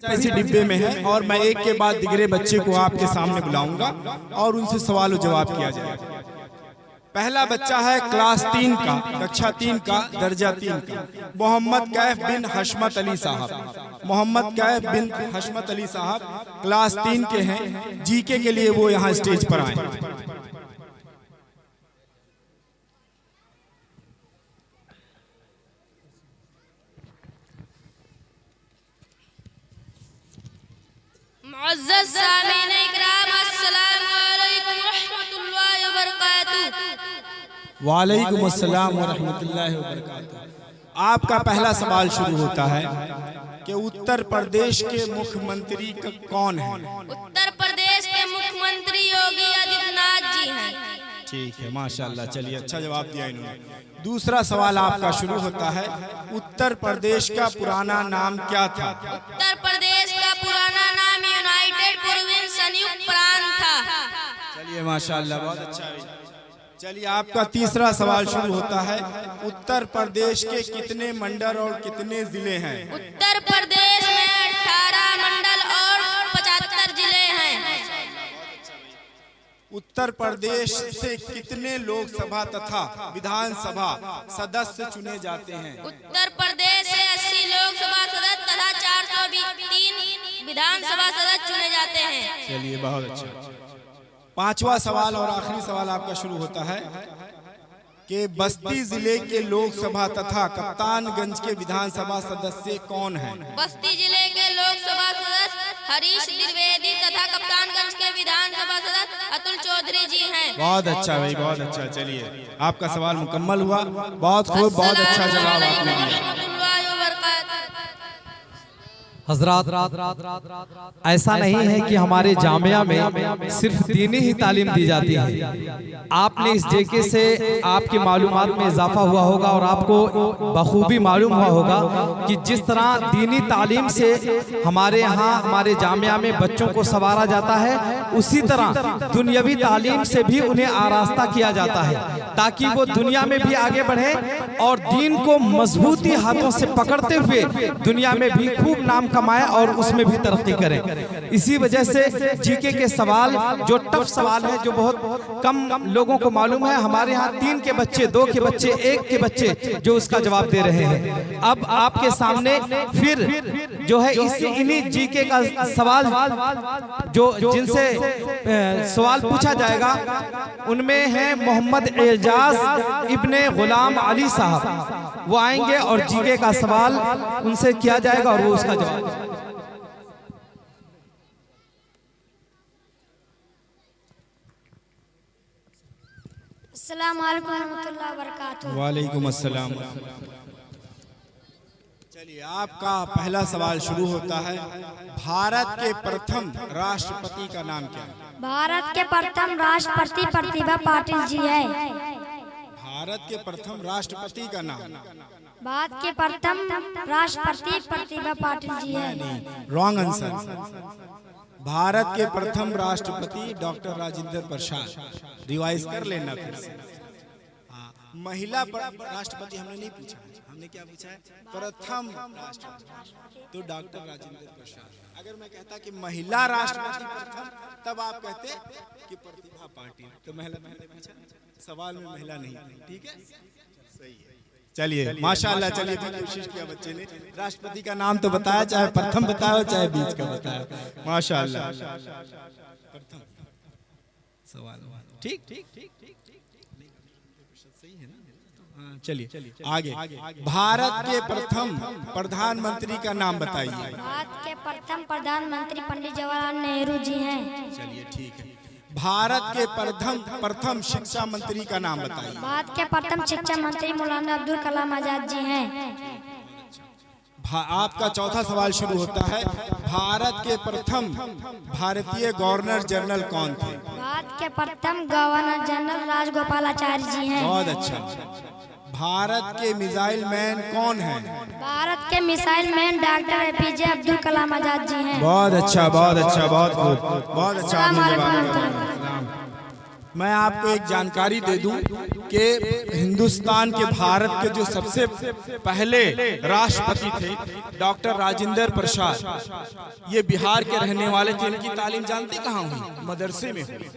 इसी डिब्बे में है और मैं एक के बाद दिगरे बच्चे को आपके सामने बुलाऊंगा और उनसे सवाल और जवाब किया जाएगा। पहला बच्चा है क्लास 3 का, कक्षा 3 का, दर्जा 3 का, मोहम्मद कैफ बिन हशमत अली साहब। मोहम्मद कैफ बिन हशमत अली साहब क्लास 3 के हैं। जीके के लिए वो यहाँ स्टेज पर आए। मुअज़्ज़ज़ सामीन इकराम, अस्सलामु अलैकुम रहमतुल्लाहि व बरकातुहू। वालेकुम अस्सलाम व रहमतुल्लाहि व बरकातुहू। आपका पहला सवाल शुरू होता है कि उत्तर प्रदेश के मुख्यमंत्री कौन है? उत्तर प्रदेश के मुख्यमंत्री योगी आदित्यनाथ जी हैं। ठीक है, माशाअल्लाह। चलिए, अच्छा जवाब दिया इन्होंने। दूसरा सवाल आपका शुरू होता है, उत्तर प्रदेश का पुराना नाम क्या था? उत्तर प्रदेश का पुराना नाम यूनाइटेड प्रोविंस संयुक्त प्रांत था। चलिए, माशाअल्लाह, बहुत अच्छा है। चलिए, आपका तीसरा सवाल शुरू होता है, उत्तर प्रदेश के कितने मंडल और कितने जिले हैं? उत्तर प्रदेश में 18 मंडल और 75 जिले हैं। उत्तर प्रदेश से कितने लोकसभा तथा विधानसभा सदस्य चुने जाते हैं? उत्तर प्रदेश से 80 लोकसभा सदस्य तथा 403 विधानसभा सदस्य चुने जाते हैं। चलिए, बहुत अच्छा। पांचवा सवाल और आखिरी सवाल आपका शुरू होता है कि बस्ती जिले के लोकसभा तथा कप्तानगंज के विधानसभा सदस्य कौन हैं? बस्ती जिले के लोकसभा सदस्य हरीश द्विवेदी तथा कप्तानगंज के विधानसभा सदस्य अतुल चौधरी जी हैं। बहुत अच्छा भाई, बहुत अच्छा। चलिए, आपका सवाल मुकम्मल हुआ। बहुत खूब, बहुत अच्छा जवाब आपने दिया। हजरात, ऐसा नहीं है कि हमारे जामिया में सिर्फ दीनी ही तालीम दी जाती है। आपने इस जेके से आपकी मालूमात में इजाफा हुआ होगा और आपको बखूबी मालूम हुआ होगा कि जिस तरह दीनी तालीम से हमारे यहाँ हमारे जामिया में बच्चों को संवारा जाता है, उसी तरह दुनियावी तालीम से भी उन्हें आरास्ता किया जाता है ताकि वो दुनिया में भी आगे बढ़े और दीन को मजबूती हाथों से पकड़ते हुए दुनिया में भी खूब नाम कमाए और उसमें भी तरक्की करें। इसी वजह से जीके के सवाल जो टफ सवाल है, जो बहुत कम लोगों को मालूम है, हमारे यहाँ 3 के बच्चे, 2 के बच्चे, 1 के बच्चे जो उसका जवाब दे रहे हैं। अब आपके सामने फिर जो है इन्हीं जीके का सवाल जो जिनसे सवाल पूछा जाएगा उनमें है मोहम्मद एजाज इब्ने गुलाम अली साहब। वो आएंगे और जीके का सवाल उनसे किया जाएगा और वो उसका जवाब। अस्सलाम वालेकुम रहमतुल्लाहि व बरकातुहू। वालेकुम अस्सलाम। चलिए, आपका पहला सवाल शुरू होता है, भारत के प्रथम राष्ट्रपति का नाम क्या है? भारत के प्रथम राष्ट्रपति प्रतिभा पाटिल जी है। भारत के प्रथम राष्ट्रपति का नाम? भारत के प्रथम राष्ट्रपति प्रतिभा पाटिल जी है। Wrong answer. भारत के प्रथम राष्ट्रपति डॉक्टर राजेंद्र प्रसाद। रिवाइज कर लेना फिर से। महिला राष्ट्रपति हमने नहीं पूछा, हमने क्या पूछा है? प्रथम राष्ट्रपति, तो डॉक्टर राजेंद्र प्रसाद। अगर मैं कहता कि महिला राष्ट्रपति प्रथम, तब आप कहते कि प्रतिभा पाटिल। तो महिला पूछा, सवाल में महिला नहीं। ठीक है, सही है। चलिए, माशाअल्लाह। चलिए, कोशिश किया बच्चे ने। राष्ट्रपति का नाम तो बताया, चाहे प्रथम बताया चाहे बीच का बताया। माशाअल्लाह। प्रथम सवाल ठीक ठीक ठीक ठीक सही है ना? चलिए आगे। भारत के प्रथम प्रधानमंत्री का नाम बताइए। भारत के प्रथम प्रधानमंत्री पंडित जवाहरलाल नेहरू जी हैं। चलिए, ठीक है। भारत के प्रथम शिक्षा मंत्री का नाम बताइए। भारत के प्रथम शिक्षा मंत्री मौलाना अब्दुल कलाम आजाद जी हैं। आपका चौथा सवाल शुरू होता है, भारत के प्रथम भारतीय गवर्नर जनरल कौन थे? भारत के प्रथम गवर्नर जनरल राजगोपालाचारी जी हैं। बहुत अच्छा। भारत के मिसाइल मैन कौन हैं? भारत के missile man doctor APJ Abdul Kalam Azad ji हैं। बहुत अच्छा, बहुत अच्छा, बहुत खूब, बहुत अच्छा। मैं आपको एक जानकारी दे दूं कि हिंदुस्तान के भारत के जो सबसे पहले राष्ट्रपति थे डॉक्टर राजेंद्र प्रसाद, ये बिहार के रहने वाले थे। इनकी तालीम जानते कहाँ हुई? मदरसे में हुई।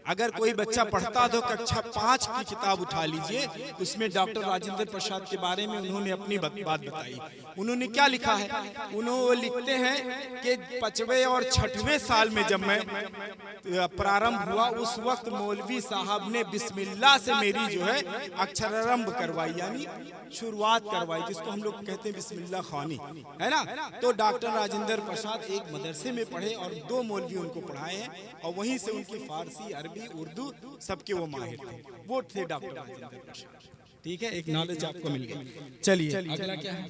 अगर कोई बच्चा पढ़ता तो कक्षा 5 की किताब उठा लीजिए, उसमें डॉक्टर राजेंद्र प्रसाद के बारे में उन्होंने अपनी बात बताई। उन्होंने क्या लिखा है? उन्होंने लिखते हैं कि 5वें और 6वें साल में जब मैं प्रारंभ हुआ, उस वक्त मौलवी साहब ने बिस्मिल्लाह से मेरी जो है अक्षरारंभ करवाई, यानी शुरुआत करवाई, जिसको हम लोग कहते हैं बिस्मिल्लाह खानी, है ना। तो डॉक्टर राजेंद्र प्रसाद एक मदरसे में पढ़े और 2 मौलवी उनको पढ़ाए हैं, और वहीं से उनकी फारसी, अरबी, उर्दू सबके वो माहिर थे। वो थे डॉक्टर राजेंद्र प्रसाद। ठीक है, एक नॉलेज आपको मिल गई। चलिए अगला क्या है?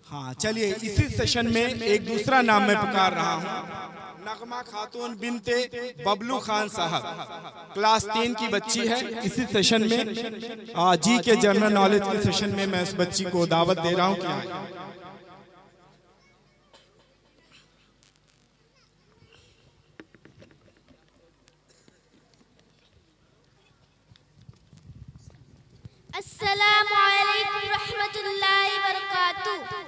हाँ चलिए, इसी सेशन में एक दूसरा नाम मैं पुकार रहा हूँ। नगमा खातून बिनते बबलू खान साहब, क्लास 3 की बच्ची है। इसी सेशन में जी के जनरल नॉलेज के सेशन में मैं उस बच्ची को दावत दे रहा हूँ। अस्सलामु अलैकुम रहमतुल्लाहि बरकातुहू।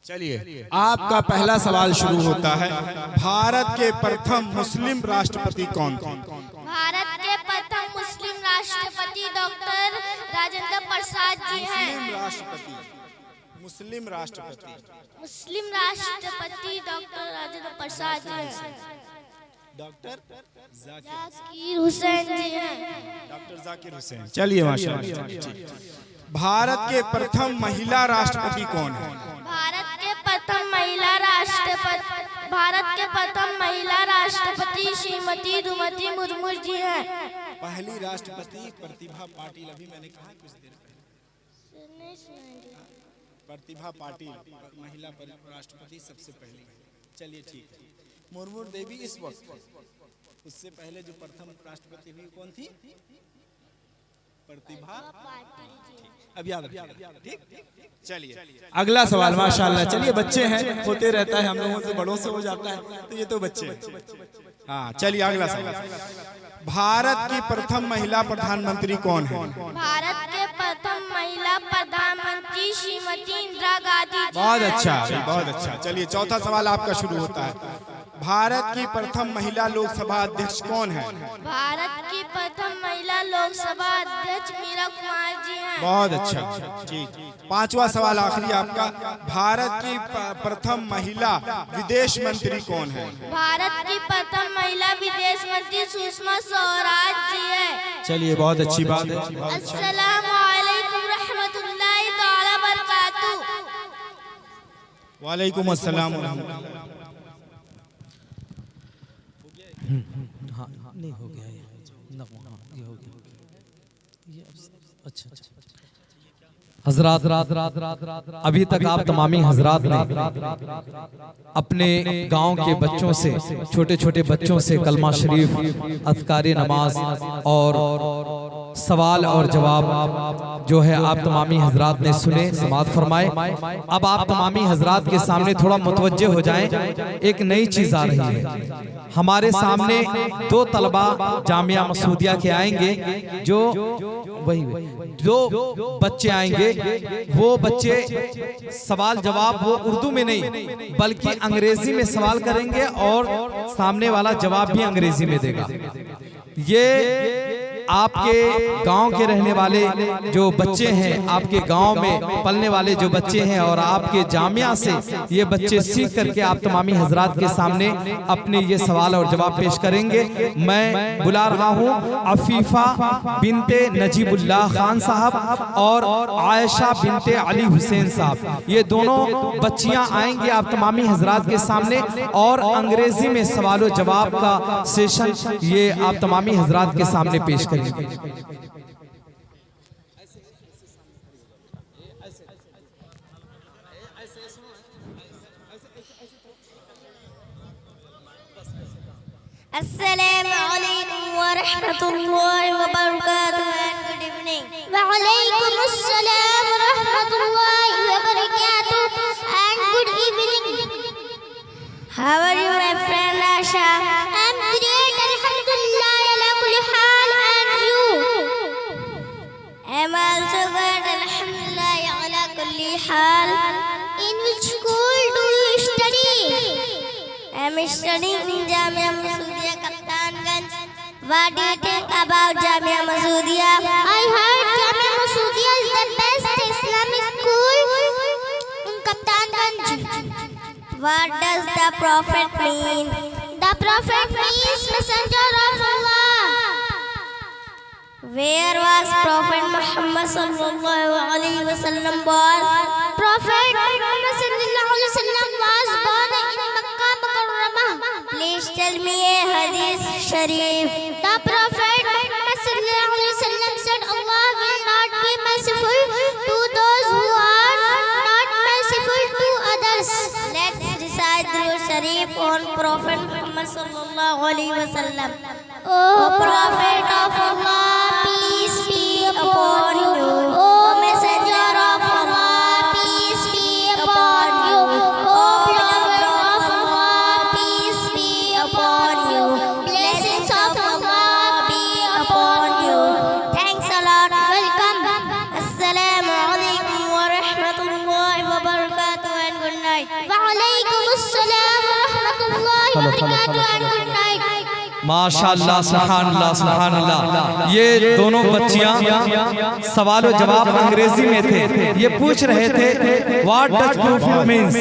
चलिए, आपका पहला सवाल शुरू होता है। भारत के प्रथम मुस्लिम राष्ट्रपति कौन थे? भारत के प्रथम मुस्लिम राष्ट्रपति डॉक्टर राजेंद्र प्रसाद जी हैं। मुस्लिम राष्ट्रपति डॉक्टर राजेंद्र प्रसाद जी हैं। डॉक्टर जाकिर हुसैन जी हैं। डॉक्टर जाकिर हुसैन। चलिए माशाअल्लाह। भारत के प्रथम महिला राष्ट्रपति कौन है? भारत के प्रथम महिला राष्ट्रपति श्रीमती द्रौपदी मुर्मू जी हैं। पहली राष्ट्रपति प्रतिभा पाटिल, अभी मैंने कहा कुछ देर पहले, प्रतिभा पाटिल महिला राष्ट्रपति सबसे पहली। चलिए ठीक है। मुर्मू देवी इस वक्त, उससे पहले जो प्रथम राष्ट्रपति हुई कौन थी? प्रतिभा पाटिल। अब याद रखिएगा, ठीक। चलिए अगला सवाल। माशाल्लाह, चलिए बच्चे हैं, होते रहता है, हम लोगों से बड़ों से हो जाता है, तो ये तो बच्चे हैं। हाँ चलिए अगला सवाल। भारत की प्रथम महिला प्रधानमंत्री कौन है? भारत के प्रथम महिला प्रधानमंत्री श्रीमती इंदिरा गांधी जी। बहुत अच्छा, बहुत अच्छा। चलिए चौथा सवाल आपका शुरू होता है। भारत की प्रथम महिला लोकसभा अध्यक्ष कौन है? भारत की प्रथम महिला लोकसभा अध्यक्ष मीरा कुमार जी हैं। बहुत अच्छा, ठीक। पांचवा सवाल आखिरी आपका। भारत की प्रथम महिला विदेश मंत्री कौन है? भारत की प्रथम महिला विदेश मंत्री सुषमा स्वराज जी है। चलिए बहुत अच्छी बात है। अस्सलामु अलैकुम रहमतुल्लाहि तआला बरकातुहू। वालेकुम अस्सलाम। हाँ नहीं हो गया ये हो गया ये अच्छा। हजरात, अभी तक आप तमामी हजरात ने अपने गांव के बच्चों से, छोटे छोटे बच्चों से कलमा शरीफ, अज़कारे नमाज और सवाल और जवाब जो है आप तमामी हजरात ने सुने, समाअत फरमाए। अब आप तमामी हजरात के सामने थोड़ा मुतवज्जे हो जाएं। एक नई चीज़ आ रही है। हमारे सामने 2 तलबा जामिया मसूदिया के आएंगे, जो बच्चे आएंगे, वो बच्चे सवाल जवाब वो उर्दू में नहीं बल्कि अंग्रेजी में सवाल करेंगे और सामने वाला जवाब भी अंग्रेजी में देगा। ये आपके गांव के रहने वाले जो बच्चे हैं, आपके गांव में पलने वाले जो बच्चे हैं, और आपके जामिया से ये बच्चे सीख करके आप तमामी हजरात के सामने अपने ये सवाल और जवाब पेश करेंगे। मैं बुला रहा हूँ अफीफा बिनते नजीबुल्लाह खान साहब और आयशा बिनते अली हुसैन साहब। ये दोनों बच्चियां आएंगी आप तमामी हजरात के सामने और अंग्रेजी में सवाल जवाब का सेशन ये आप तमामी हजरात के सामने पेश करेंगे। अस्सलामु अलैकुम व रहमतुल्लाहि व बरकातुहू एंड गुड इवनिंग। व अलैकुम अस्सलाम व रहमतुल्लाहि व बरकातुहू and I'm also good, alhamdulillah, ala kulli hal. In which school do you study? I'm studying in Jamia Masudiya, Kaptanganj. What do you think about Jamia Masudiya? I heard Jamia Masudiya is the best Islamic school in Kaptanganj. What does the Prophet mean? The Prophet means messenger of Allah. Where was Prophet Muhammad sallallahu alaihi wasallam born? Prophet Muhammad sallallahu alaihi wasallam was born in Makkah Mukarramah. Please tell me a hadith sharif. The Prophet Muhammad sallallahu alaihi wasallam said, Allah will not be merciful to those who are not merciful to others. Let's recite Durud Sharif on Prophet Muhammad sallallahu alaihi wasallam. O Prophet of Allah, peace be upon you. O Messenger of Allah, peace be upon you. O beloved of Allah, peace be upon you. Blessings of Allah be upon you. Thanks a lot. Welcome. Assalamu alaikum wa rahmatullahi wa barakatuh and good night. Wa alaikum assalam wa rahmatullahi wa barakatuh and good night. माशाअल्लाह, सुभानअल्लाह, सुभानअल्लाह। ये दोनों बच्चियां सवाल और जवाब अंग्रेजी में थे। ये पूछ रहे थे व्हाट डज प्रॉफिट मीन्स,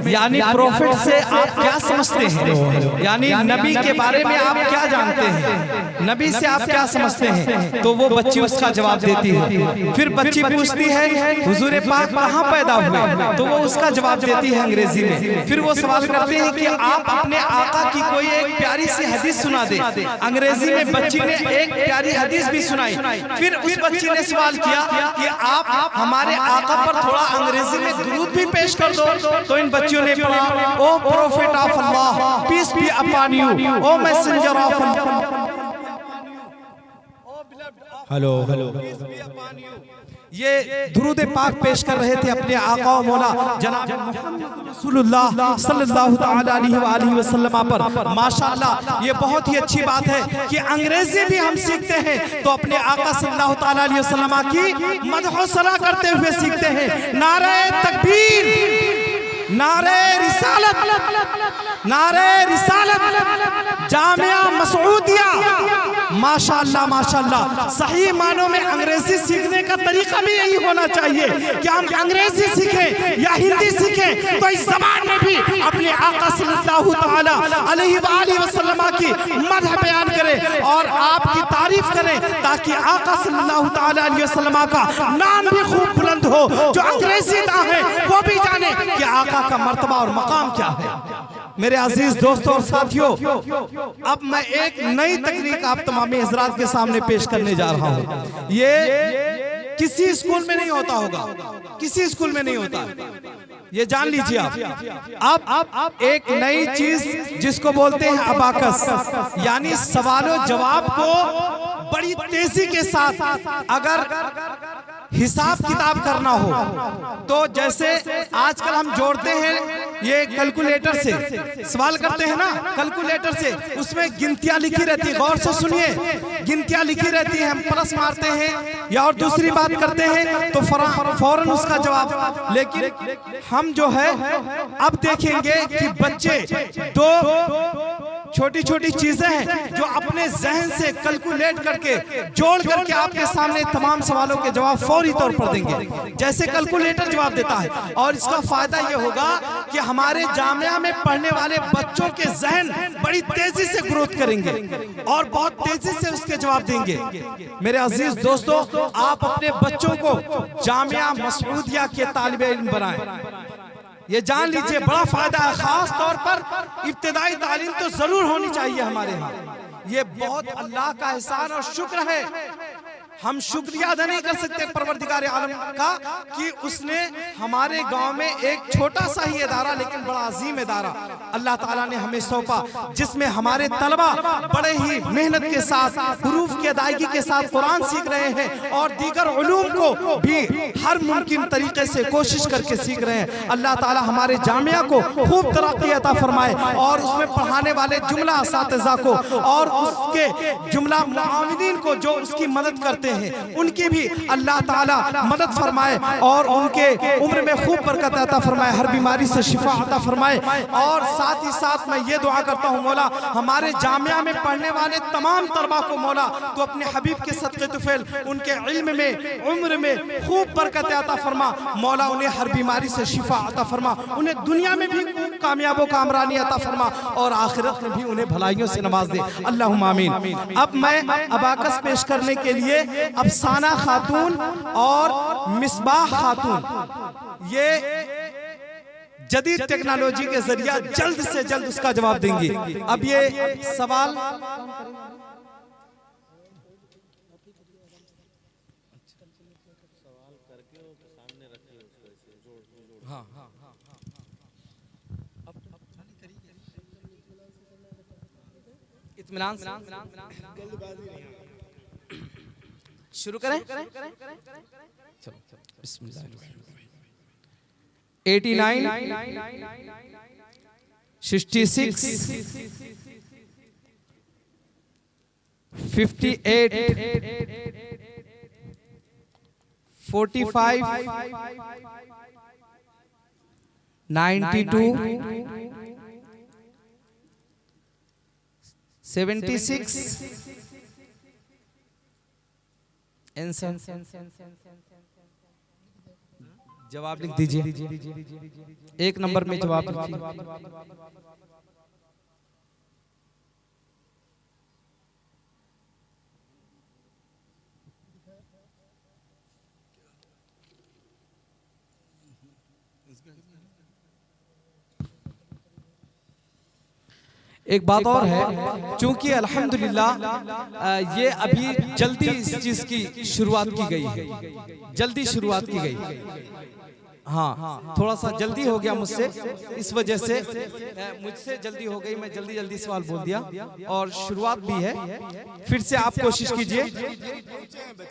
यानी प्रॉफिट से आप क्या समझते हैं, यानी नबी के बारे में आप क्या जानते हैं, नबी से आप क्या समझते हैं। तो वो बच्ची उसका जवाब देती है। फिर बच्ची पूछती है हुजूर पाक कहाँ पैदा हुए, तो वो उसका जवाब देती है अंग्रेजी में। फिर वो सवाल करते हैं कि आप अपने आका की कोई एक प्यारी सी हदीस सुना दे। अंग्रेजी में बच्ची ने एक प्यारी हदीस भी सुनाई। फिर उस बच्ची ने सवाल किया कि आप हमारे आका पर थोड़ा अंग्रेजी में दुरूद भी पेश कर दो। तो इन बच्चियों ने पढ़ा, O prophet of Allah, peace be upon you, O messenger of Allah, hello hello, ये दुरूद पाक पेश कर रहे थे अपने आका व मौला जनाब रसूलुल्लाह सल्लल्लाहु तआला अलैहि वसल्लम पर। माशाअल्लाह, ये बहुत ही अच्छी बात है कि अंग्रेजी भी हम सीखते हैं तो अपने आका सल्लल्लाहु तआला अलैहि वसल्लम की मदह व सना करते हुए सीखते हैं। नारे तकबीर, नारे रिसालत, नारे रिसालत, जामिया मसऊदिया। माशाअल्लाह, माशाअल्लाह। सही मानों में अंग्रेजी सीखने का तरीका भी यही होना चाहिए कि हम अंग्रेजी सीखें या हिंदी सीखें तो इस ज़बान में भी अपने आका सल्लल्लाहु तआला अलैहि वसल्लम की मदह बयान करें और आपकी तारीफ करें, ताकि आका सल्लल्लाहु तआला अलैहि वसल्लम का नाम भी खूब बुलंद हो। जो अंग्रेजी ना है वो भी जाने कि आका का मर्तबा और मकाम क्या है। मेरे अजीज दोस्तों और साथियों, अब मैं एक नई तकनीक आप तमाम हज़रात के सामने पेश करने जा रहा हूँ। ये किसी स्कूल में नहीं होता होगा, किसी स्कूल में नहीं होता, ये जान लीजिए आप। अब एक नई चीज जिसको बोलते हैं अबाकस, यानी सवालों जवाब को बड़ी तेजी के साथ अगर हिसाब किताब करना हो तो जैसे आजकल हम जोड़ते हैं ये कैलकुलेटर से, सवाल करते हैं ना कैलकुलेटर से, उसमें गिनतियां लिखी रहती है। गौर से सुनिए, गिनतियां लिखी रहती है, हम प्लस मारते हैं या और दूसरी बात करते हैं तो फौरन उसका जवाब। लेकिन हम जो है अब देखेंगे कि बच्चे दो छोटी छोटी चीजें हैं जो अपने जहन से कैलकुलेट करके जोड़ करके आपके सामने तमाम सवालों के जवाब फौरी तौर पर देंगे, जैसे कैलकुलेटर जवाब देता है। और इसका फायदा ये होगा कि हमारे जामिया में पढ़ने वाले बच्चों के जहन बड़ी तेजी से ग्रोथ करेंगे और बहुत तेजी से उसके जवाब देंगे। मेरे अजीज दोस्तों, आप अपने बच्चों को जामिया मसऊदिया के तालिबे इल्म बनाएं, ये जान लीजिए बड़ा फायदा है। खास तौर पर इब्तिदाई तालीम तो जरूर होनी चाहिए हमारे यहाँ। ये बहुत अल्लाह का एहसान और शुक्र है, हम शुक्रिया अदा नहीं कर सकते परवरदिगार आलम का कि उसने हमारे गांव में एक छोटा सा ही इदारा लेकिन बड़ा अजीम इदारा अल्लाह ताला ने हमें सौंपा, जिसमें हमारे तलबा बड़े ही मेहनत के साथ, हुरूफ की अदायगी के साथ कुरान सीख रहे हैं और दीगर उलूम को भी हर मुमकिन तरीके से कोशिश करके सीख रहे हैं। अल्लाह ताला हमारे जामिया को खूब तरक्की अता फरमाए और उसमें पढ़ाने वाले जुमला असातिज़ा को और उसके जुमला मुआविनीन को जो उसकी मदद करते हैं उनकी भी अल्लाह ताला मदद फरमाए और उनके उम्र में खूब बरकत अता फरमाए, हर बीमारी से शिफा अता फरमाए। और साथ ही साथ मैं ये दुआ करता हूँ मौला, हमारे जामिया में पढ़ने वाले तमाम तलबा को मौला तो अपने हबीब के सदक़े तुफैल उनके इल्म में, उम्र में खूब बरकत अता फरमा मौला, उन्हें हर बीमारी से शिफा अता फरमा, उन्हें दुनिया में भी खूब कामयाबो कामरानी अता फरमा और आखिरत में भी उन्हें भलाइयों से नवाज दे, अल्लाहुम्मा आमीन। अब मैं अबाकस पेश करने के लिए अफसाना खातून और मिसबाह खातून ये जदीद टेक्नोलॉजी के जरिए जल्द से जल्द उसका जवाब देंगी। अब ये सवाल इत्मीनान शुरू करें। चलो बिस्मिल्लाह। 89, 66, 58, 45, 92, 76, आंसर जवाब लिख दीजिए। एक नंबर में जवाब लिखिए। एक बात और है, चूंकि अल्हम्दुलिल्लाह ये अभी जल्दी इस चीज की शुरुआत की गई है, जल्दी शुरुआत की गई। हाँ, थोड़ा सा जल्दी हो गया मुझसे, इस वजह से मुझसे जल्दी हो गई, मैं जल्दी जल्दी सवाल बोल दिया और शुरुआत भी है। फिर से आप कोशिश कीजिए।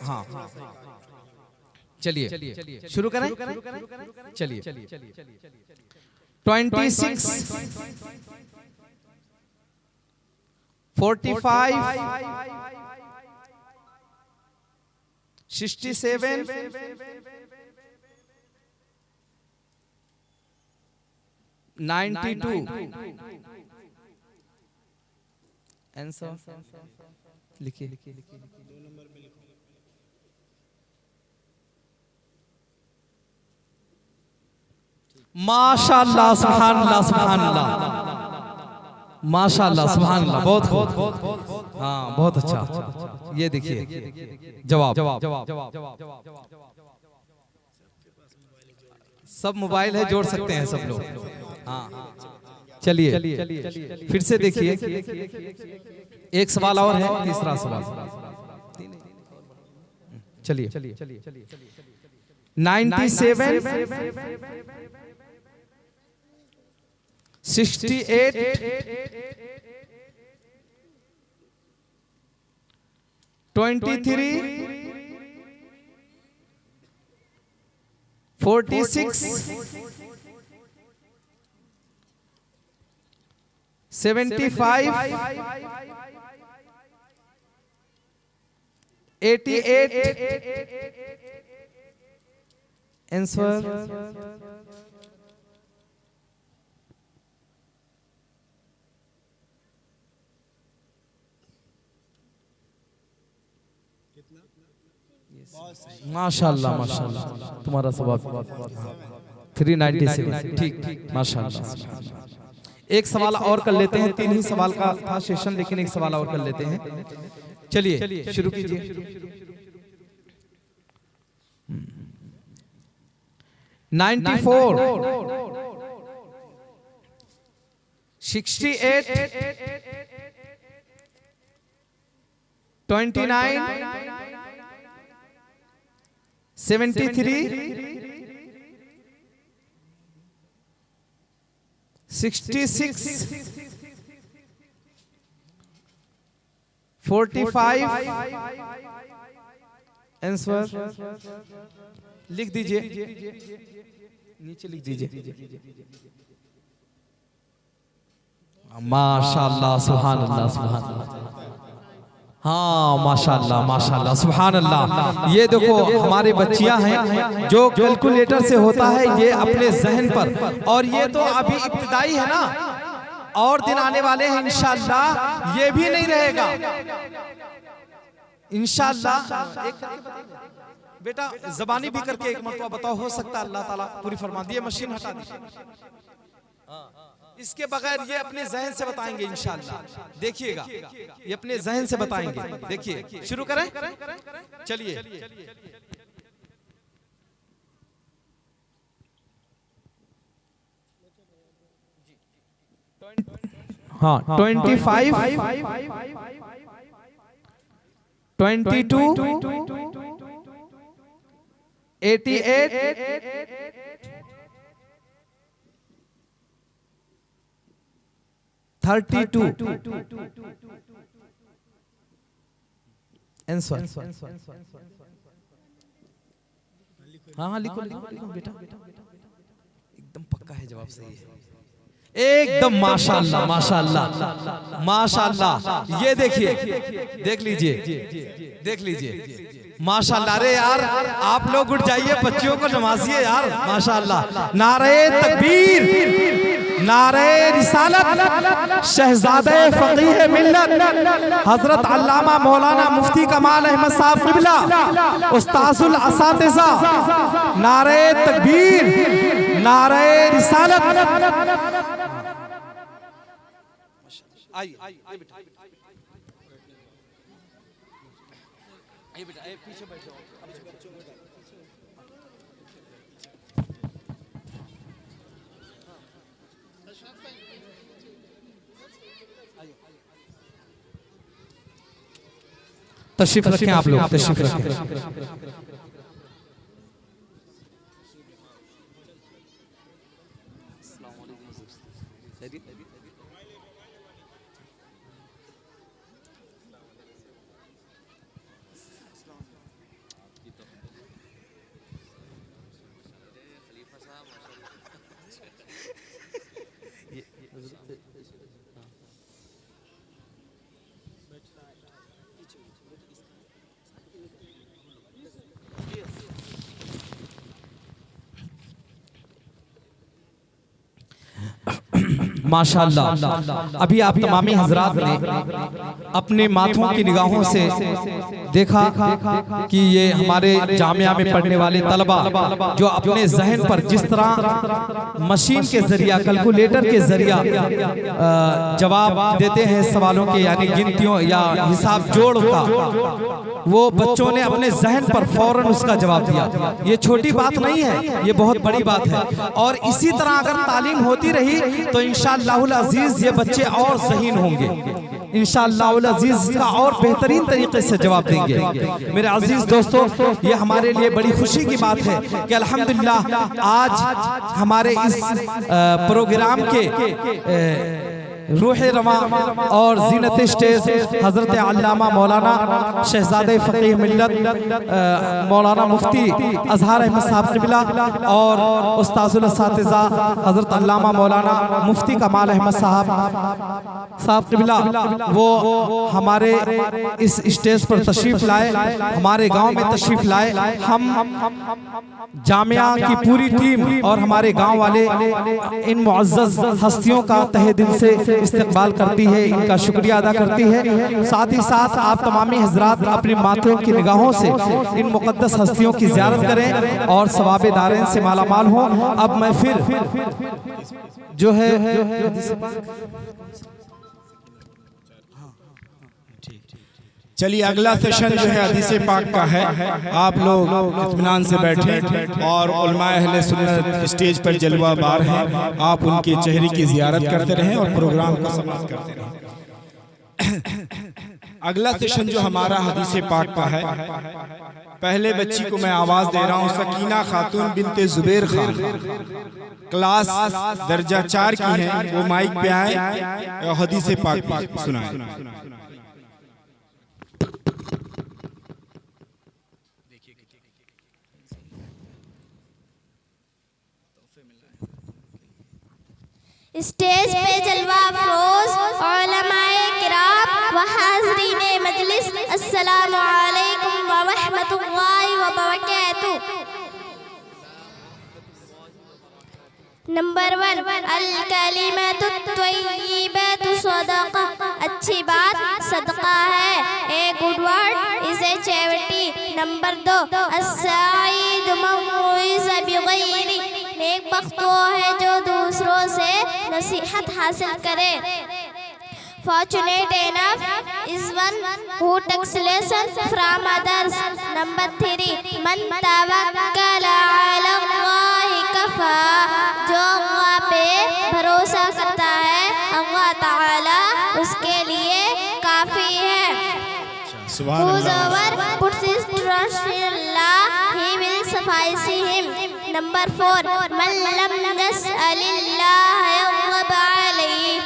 हाँ, चलिए शुरू करें। चलिए 26, 45, 67, 92, आंसर लिखिए। माशाअल्लाह, सुभानअल्लाह, सुभानअल्लाह, माशाअल्लाह, सुभानअल्लाह, बहुत हाँ, बहुत अच्छा। ये देखिए जवाब। सब मोबाइल है, जोड़ सकते हैं सब लोग। हाँ, चलिए फिर से देखिए। एक सवाल और है, तीसरा सवाल। चलिए 97, 68, 23, 46, 75, 88, आंसर माशाअल्लाह, माशाअल्लाह, तुम्हारा सवाल 397, ठीक, माशाअल्लाह। एक सवाल और कर लेते हैं, 3 ही सवाल का था सेशन, लेकिन एक सवाल और कर लेते हैं। चलिए शुरू कीजिए। 94, 68, 29, 73, 66 45 आंसर लिख दीजिए, नीचे लिख दीजिए। माशाअल्लाह, सुभान अल्लाह, सुभान अल्लाह। हाँ माशाअल्लाह, माशाअल्लाह, सुभान अल्लाह। ये देखो हमारे बच्चियां हैं, जो कैलकुलेटर से होता है ये अपने जहन पर, और ये तो अभी इब्तिदाई है ना, और दिन आने वाले हैं इंशाअल्लाह, ये भी नहीं रहेगा इंशाअल्लाह। बेटा ज़बानी भी करके एक मरतबा बताओ, हो सकता है अल्लाह ताला पूरी फरमा दिए। मशीन हटा दीजिए, इसके बगैर ये अपने जहन से बताएंगे इंशाअल्लाह। देखिएगा, ये अपने जहन से बताएंगे। देखिए, शुरू करें, चलिए। हाँ, 25 22 88 32 आंसर। हाँ हाँ लिखो लिखो लिखो बेटा, एकदम पक्का है जवाब सही है, एकदम माशाअल्लाह, माशाअल्लाह, माशाअल्लाह। ये देखिए, देख लीजिए, देख लीजिए, माशाअल्लाह। अरे यार आप लोग उठ जाइए, बच्चियों को नवाजिए यार, माशाअल्लाह। नारे तकबीर, नारे रिसालत, शहजादे फकीह मिल्लत हजरत अल्लामा मौलाना मुफ्ती कमाल अहमद साहब क़िबला, उस्ताजुल असातिज़ा। नारे तकबीर, नारे रिसालत। आइए बेटा, आइए बेटा, पीछे बैठो। तशरीफ रखें आप लोग, तशरीफ रखें। माशाअल्लाह। अभी आप तमामी हजरात ने अपने माथों की निगाहों से देखा कि ये हमारे जामिया में पढ़ने वाले तलबा जो अपने जहन पर जिस तरह मशीन के जरिया, कैलकुलेटर के जरिया जवाब देते हैं सवालों के, यानी गिनतियों या हिसाब जोड़ का, वो बच्चों ने अपने जहन पर फौरन उसका जवाब दिया। ये छोटी बात नहीं है, ये बहुत बड़ी बात है। और इसी तरह अगर तालीम होती रही तो इंशाअल्लाहुल अजीज ये बच्चे और ज़हीन होंगे, इंशाअल्लाहुल अजीज इसका और बेहतरीन तरीके से जवाब देंगे। मेरे अजीज दोस्तों, ये हमारे लिए बड़ी खुशी की बात है कि अल्हम्दुलिल्लाह आज हमारे इस प्रोग्राम के रूह रवा और जीनत स्टेज हजरत अल्लामा मौलाना शहजादे फकीह मिल्लत मौलाना मुफ्ती अजहर अहमद साहब क़िबला और उस्ताजुल असातिज़ा हजरत अल्लामा मौलाना मुफ्ती कमाल अहमद साहब क़िबला, वो हमारे इस स्टेज पर तशरीफ लाए, हमारे गांव में तशरीफ लाए। हम जामिया की पूरी टीम और हमारे गांव वाले इन मुअज़्ज़ज़ हस्तियों का तहे दिल से इस्तकबाल करती है, इनका शुक्रिया अदा करती है। साथ ही साथ आप तमामी हजरात अपनी माथों की निगाहों से इन मुक़द्दस हस्तियों की ज़ियारत करें और सवाबे दारें से मालामाल हों। अब मैं फिर जो है चलिए अगला सेशन जो है हदीस पाक का है। आप लोग इत्मीनान से बैठें और उलमाए अहले सुन्नत स्टेज पर जलवा बार हैं, आप उनके चेहरे की ज़ियारत करते रहें और प्रोग्राम को समाप्त करते रहें। अगला सेशन जो हमारा हदीस पाक का है पहले बच्ची को मैं आवाज दे रहा हूँ, सकीना खातून बिनते जुबैर खान, क्लास दर्जा 4 की हैं। वो माइक पे आए और हदीस पाक सुनाए। स्टेज पे जलवा अफरोज उलमाए किराम व हाज़रीने मजलिस, अस्सलामु अलैकुम व रहमतुल्लाहि व बरकातुहू। नंबर 1, अल कलिमतु त्वय्यिबतु सदका, अच्छी बात सदका है। A good word is a charity. Number 2, अस्साइद मन उइज़ बिगैरी, नेक बख्त वो है जो दूसरों से नसीहत हासिल करे। Fortunate enough is one who takes lesson from others. Number 3, man tawakkala ala Allahi kafa, जो अल्लाह पे भरोसा करता है अल्लाह ताला उसके लिए काफी है। Whosoever puts his trust in Allah, He will suffice him. Number 4, man lam yas'alillah yaghdab alayhi,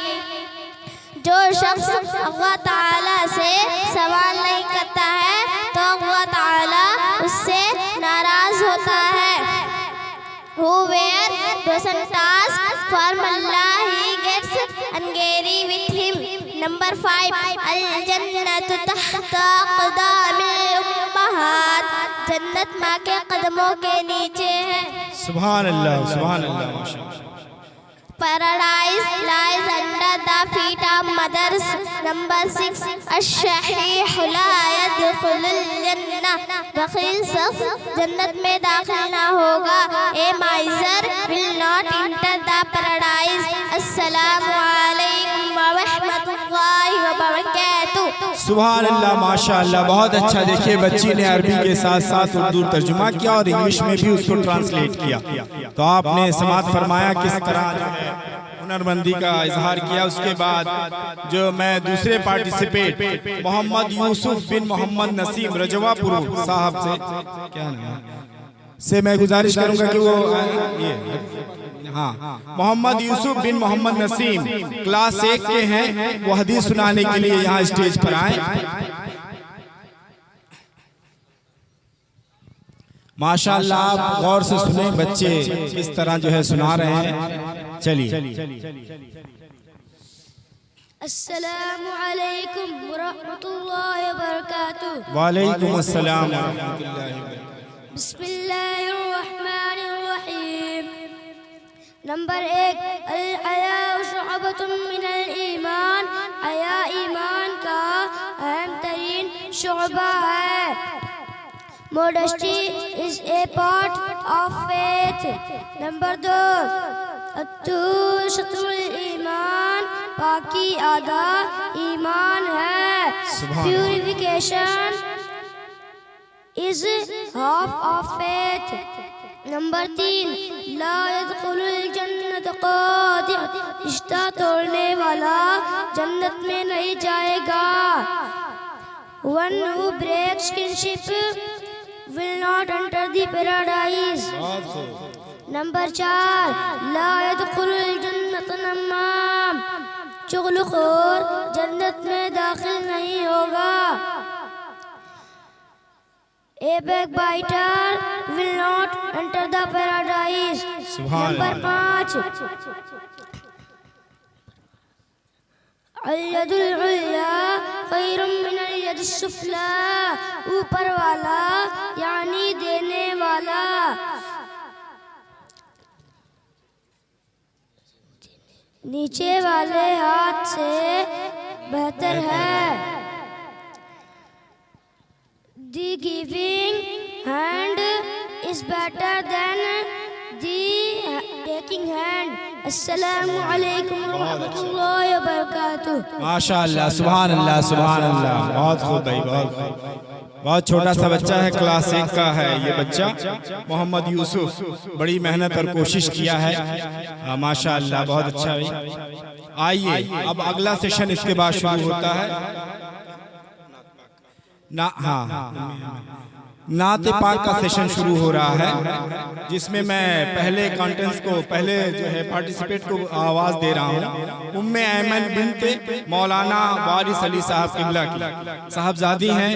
जो शख्स अल्लाह ताला से सवाल नहीं करता है तो अल्लाह ताला उससे नाराज होता है। Whoever doesn't ask from Allah, he gets angry with him. Number 5, al jannatu tahta aqdamil ummahat, जन्नत माँ के कदमों के नीचे है। सुभान अल्लाह, सुभान अल्लाह, माशाअल्लाह। Paradise lies under the feet of mothers. Number 6, अश-शहीह ला यदखुलुल जन्नह, बखील शख्स जन्नत में दाखिल ना होगा। A miser will not enter the paradise. अस्सलामु अलैकुम व रहमतुल्लाहि व बरकातुहू। सुभान अल्लाह, माशाअल्लाह, बहुत अच्छा। देखिए बच्ची ने अरबी के साथ साथ उर्दू तर्जुमा किया और इंग्लिश में भी उसको ट्रांसलेट किया। तो आपने समाअत फरमाया किस तरह जो है हुनरमंदी का इजहार किया। उसके बाद जो मैं दूसरे पार्टिसिपेट मोहम्मद यूसुफ बिन मोहम्मद नसीम रजवापुर साहब से, क्या नाम से, मैं गुजारिश करूंगा कि वो ये, हाँ, मोहम्मद यूसुफ बिन मोहम्मद नसीम क्लास 1 के हैं। वो हदीस सुनाने के लिए यहाँ स्टेज पर आए। माशाअल्लाह, आप गौर से सुने, बच्चे किस तरह जो है सुना रहे हैं। चलिए। अस्सलामु अलैकुम व रहमतुल्लाहि व बरकातुहू। वालेकुम अस्सलाम व रहमतुल्लाहि व बरकातुहू। बिस्मिल्लाहिर रहमानिर रहीम। नंबर 1, अल हया शुअबतुम मिनल ईमान, हया ईमान का अहम तरीन शुअबा है। Modesty is a part of faith. Number 2, अत्तू शत्रुल ईमान, पाकी आधा ईमान है। Purification is half of faith. Number 3, ला यदखुलुल जन्नत क़ातिअ, रिश्ता तोड़ने वाला जन्नत में नहीं जाएगा। One who breaks kinship will not enter the paradise. Number 4, ला यदखुलुल जन्नत नम्माम, चुगलखोर जन्नत में दाखिल नहीं होगा। A backbiter will not enter the paradise. Number 5, अल-यदुल उल्या खैरुम मिनल यदिस सुफला, ऊपर वाला यानी देने वाला नीचे वाले हाथ से बेहतर है। The giving hand is better than the taking hand. अस्सलामु अलैकुम व रहमतुल्लाहि व बरकातुहू। माशाअल्लाह, सुभान अल्लाह, सुभान अल्लाह, बहुत खूब भाई, बहुत छोटा सा बच्चा है, क्लास 1 का है ये बच्चा मोहम्मद यूसुफ। बड़ी मेहनत और कोशिश किया है, माशाअल्लाह, बहुत अच्छा भाई। आइए अब अगला सेशन इसके बाद शुरू होता है ना। हाँ, नाते पाक का सेशन शुरू हो रहा है, जिसमें मैं पहले कंटेंट्स को पहले जो है पार्टिसिपेट को आवाज़ दे रहा हूँ। उम्मे ऐमन बिनते मौलाना वारिस अली साहब किबला की साहबजादी हैं।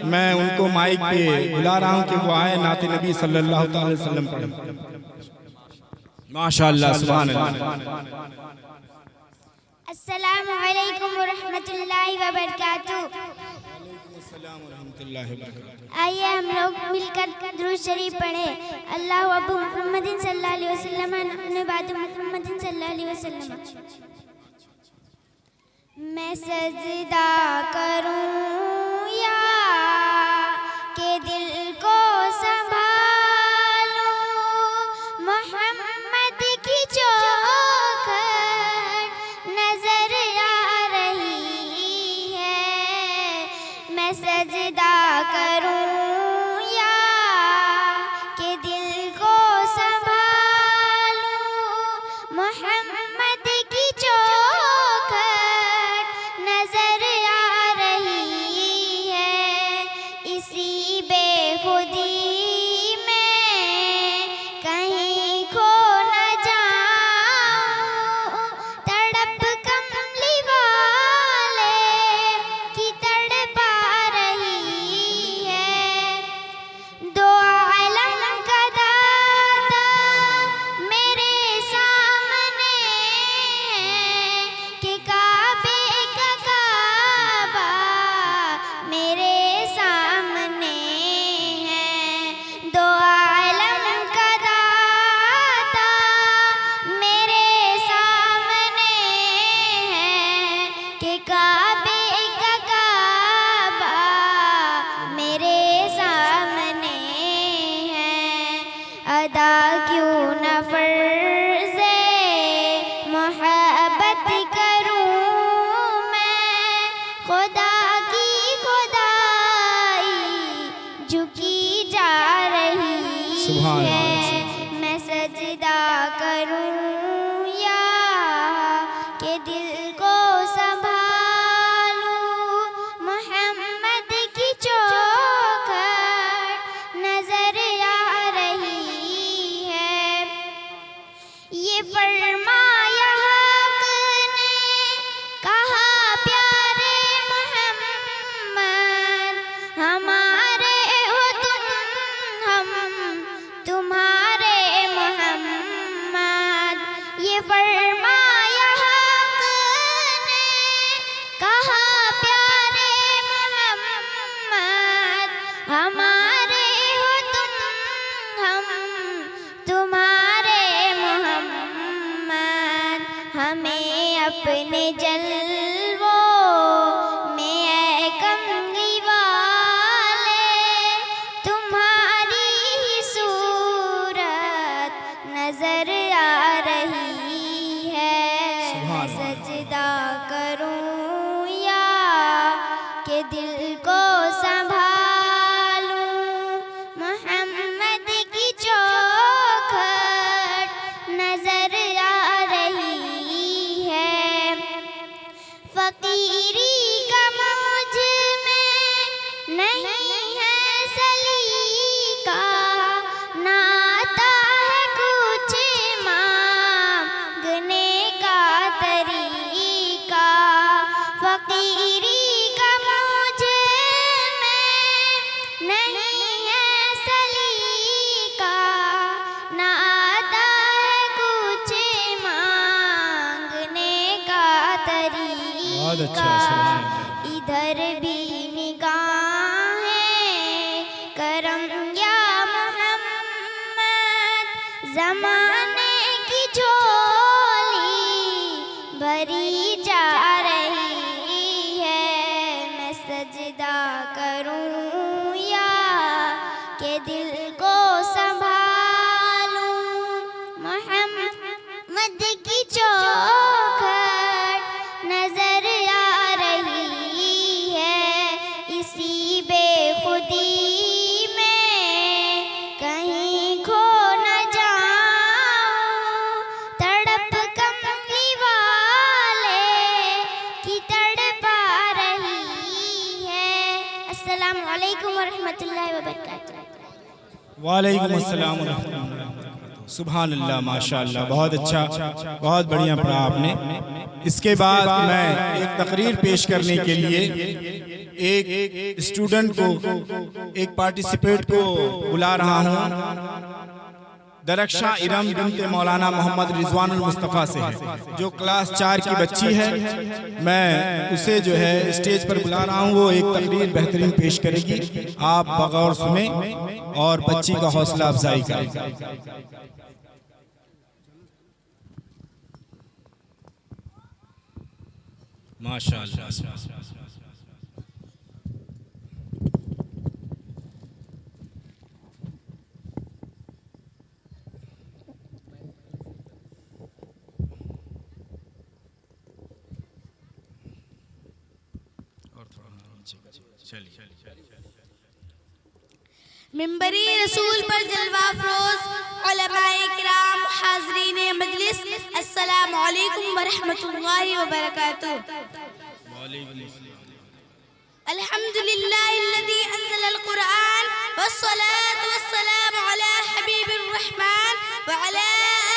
मैं उनको माइक पे बुला रहा हूँ कि वो आए नाते नबी सल्लल्लाहु अलैहि वसल्लम पढ़ें। माशाअल्लाह, सुभान अल्लाह। अस्सलामु अलैकुम व रहमतुल्लाहि व बरकातुहू। आइए हम लोग मिलकर दुरूद शरीफ पढ़े। अल्लाहु अब्बु मुहम्मदिन सल्लल्लाहु अलैहि वसल्लम नहनु बादु मुहम्मदिन सल्लल्लाहु अलैहि वसल्लम। मैं सजदा करूं या के दिल को संभालूं, मोहम्मद की चौखट नजर आ रही है। मैं सजदा करूं या के दिल को संभालूं, मोहम्मद की चौखट नजर आ रही है। इसी बेखुदी में कहीं खो न जाऊं, तड़प कमली वाले की तड़पा रही है। दो आलम का दाता मेरे सामने है कि काबे का काबा मेरे सामने है। दो आलम का दाता मेरे सामने है कि काबे का काबा मेरे सामने है। अदा क्यों न फर्ज़े मोहब्बत करूं मैं, खुदा की खुदाई झुकी जा रही सुभान है। मैं सजदा करूं या के दिल को संभालूं, मोहम्मद की चौखट नजर आ रही है। ये फरमाया हक ने कहा प्यारे मोहम्मद, हमारे हो तुम, हम तुम्हारे मोहम्मद। ये फरमाया हक ने कहा प्यारे मोहम्मद, हमारे हो तुम, हम तुम्हारे मोहम्मद। हमें अपने जलवों में ऐ कमली वाले तुम्हारी ही सूरत नजर आ रही है। मैं सजदा करूं या के दिल को संभालूं, मोहम्मद की चौखट नजर आ रही है। फकीरी का मुझ में नहीं है सलीका, ना आता है कुछ मांगने का तरीका। फकीरी का मुझ में नहीं है सलीका, ना आता है कुछ मांगने का बहुत अच्छा, तरीका। सुभान अल्लाह। इधर भी निगाहें करम या मोहम्मद, जमाने की झोली भरी जा रही है। मैं सजदा करूं या के दिल को संभालूं, मोहम्मद की चौखट नजर आ रही है। इसी बेखुदी में कहीं खो न जाऊं, वालेकुम अस्सलाम सुभान अल्लाह माशाअल्लाह, बहुत अच्छा, बहुत बढ़िया पढ़ा आपने। इसके बाद मैं एक तकरीर पेश करने के लिए एक स्टूडेंट को, एक पार्टिसिपेट को बुला रहा हूँ। दरख्शां इरम बिनते मौलाना मोहम्मद रिजवानुल मुस्तफ़ा से है, जो क्लास 4 की बच्ची है। मैं उसे जो है स्टेज पर बुला रहा हूँ, वो एक तकरीर बेहतरीन पेश करेगी। आप बगौर सुने और बच्ची का हौसला अफजाई करें। माशाअल्लाह। मिंबरी रसूल पर जलवा फरोज उलमाए किराम, हाज़रीन मजलिस, अस्सलामु अलैकुम व रहमतुल्लाहि व बरकातुहू। अल्हम्दुलिल्लाहिल्लज़ी अंज़लल कुरआन वस्सलातु वस्सलामु अला हबीबिर रहमान व अला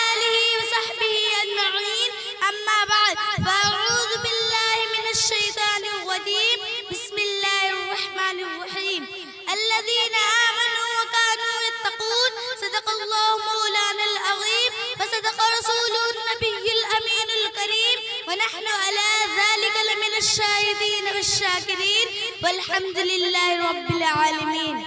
आलिहि व सहबिहि अजमईन, अम्मा बाद, फ़अऊज़ु बिल्लाहि मिनश शैतानिर रजीम, बिस्मिल्लाहिर रहमानिर रहीम। अल्लज़ीना आमनू व कानू यत्तक़ून, सदक़ल्लाहु मौलानल अज़ीम व सदक़ रसूलुन नबिय्युल अमीनुल करीम व नहनु अला ज़ालिका लमिनश शाहिदीन वश्शाकिरीन वल्हम्दुलिल्लाहि रब्बिल आलमीन।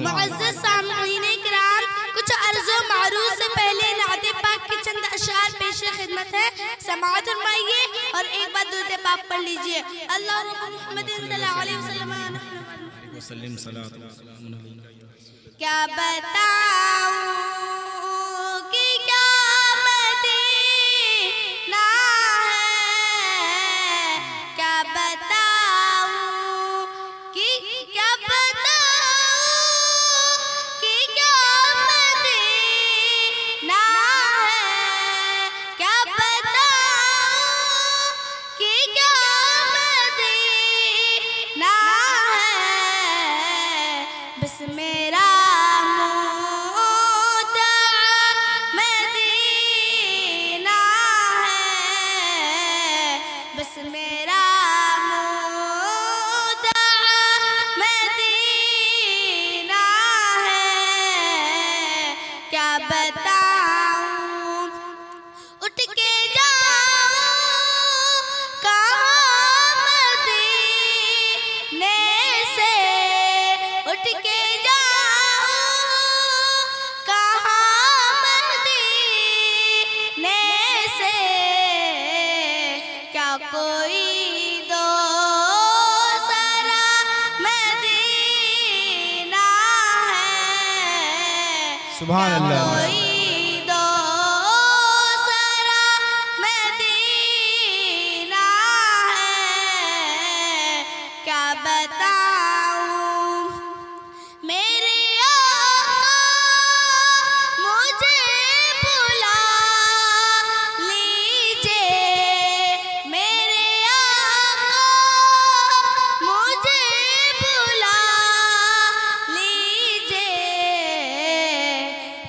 मुअज़्ज़ज़ सामईन किराम, कुछ अर्ज़ो मारूफ से पहले नाते पाक के चंद अशार पेश खिदमत है, समाअत फरमाइए और एक बार दुरूद पाक पढ़ लीजिए। अल्लाह मुहम्मद सल्लल्लाहु अलैहि वसल्लम। क्या बताऊं कि क्या मदीना है, क्या बताऊं कि क्या बताऊं कि क्या मदीना है, क्या बताऊं कि क्या मदीना है। बस मेरा मदीना है, बस मेरा मदीना है। क्या बताऊं उठ के जाऊं कहाँ मदीने से, उठ के जाऊं कहाँ मदीने से। क्या कोई दूसरा मदीना है, सुभान अल्लाह। कोई दूसरा मदीना है। क्या बताऊं मेरे आका मुझे बुला लीजिए, मेरे आका मुझे बुला लीजिए।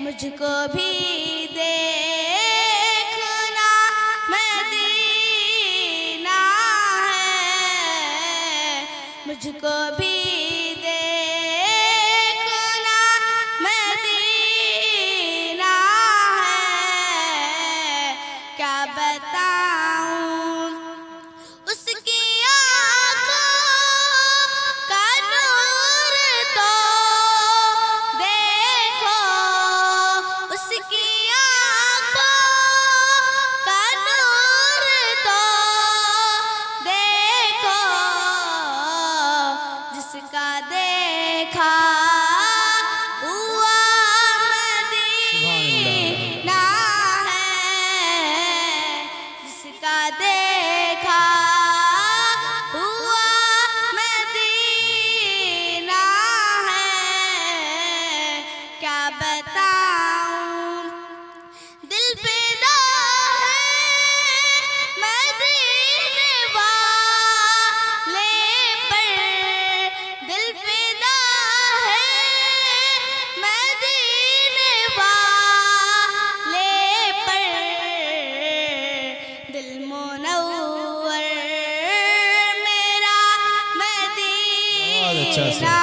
मुझको भी देखना मदीना है, मुझको भी देखना मदीना है। क्या बताऊं उसकी आँखों का नूर तो देखो, उसकी आँखों का नूर तो देखो। जिसका देखा हुआ मदीना है, जिसका देखा हुआ मदीना है। क्या बताऊं दिल फिदा है मदीने वाले पर, दिल फिदा है अच्छा।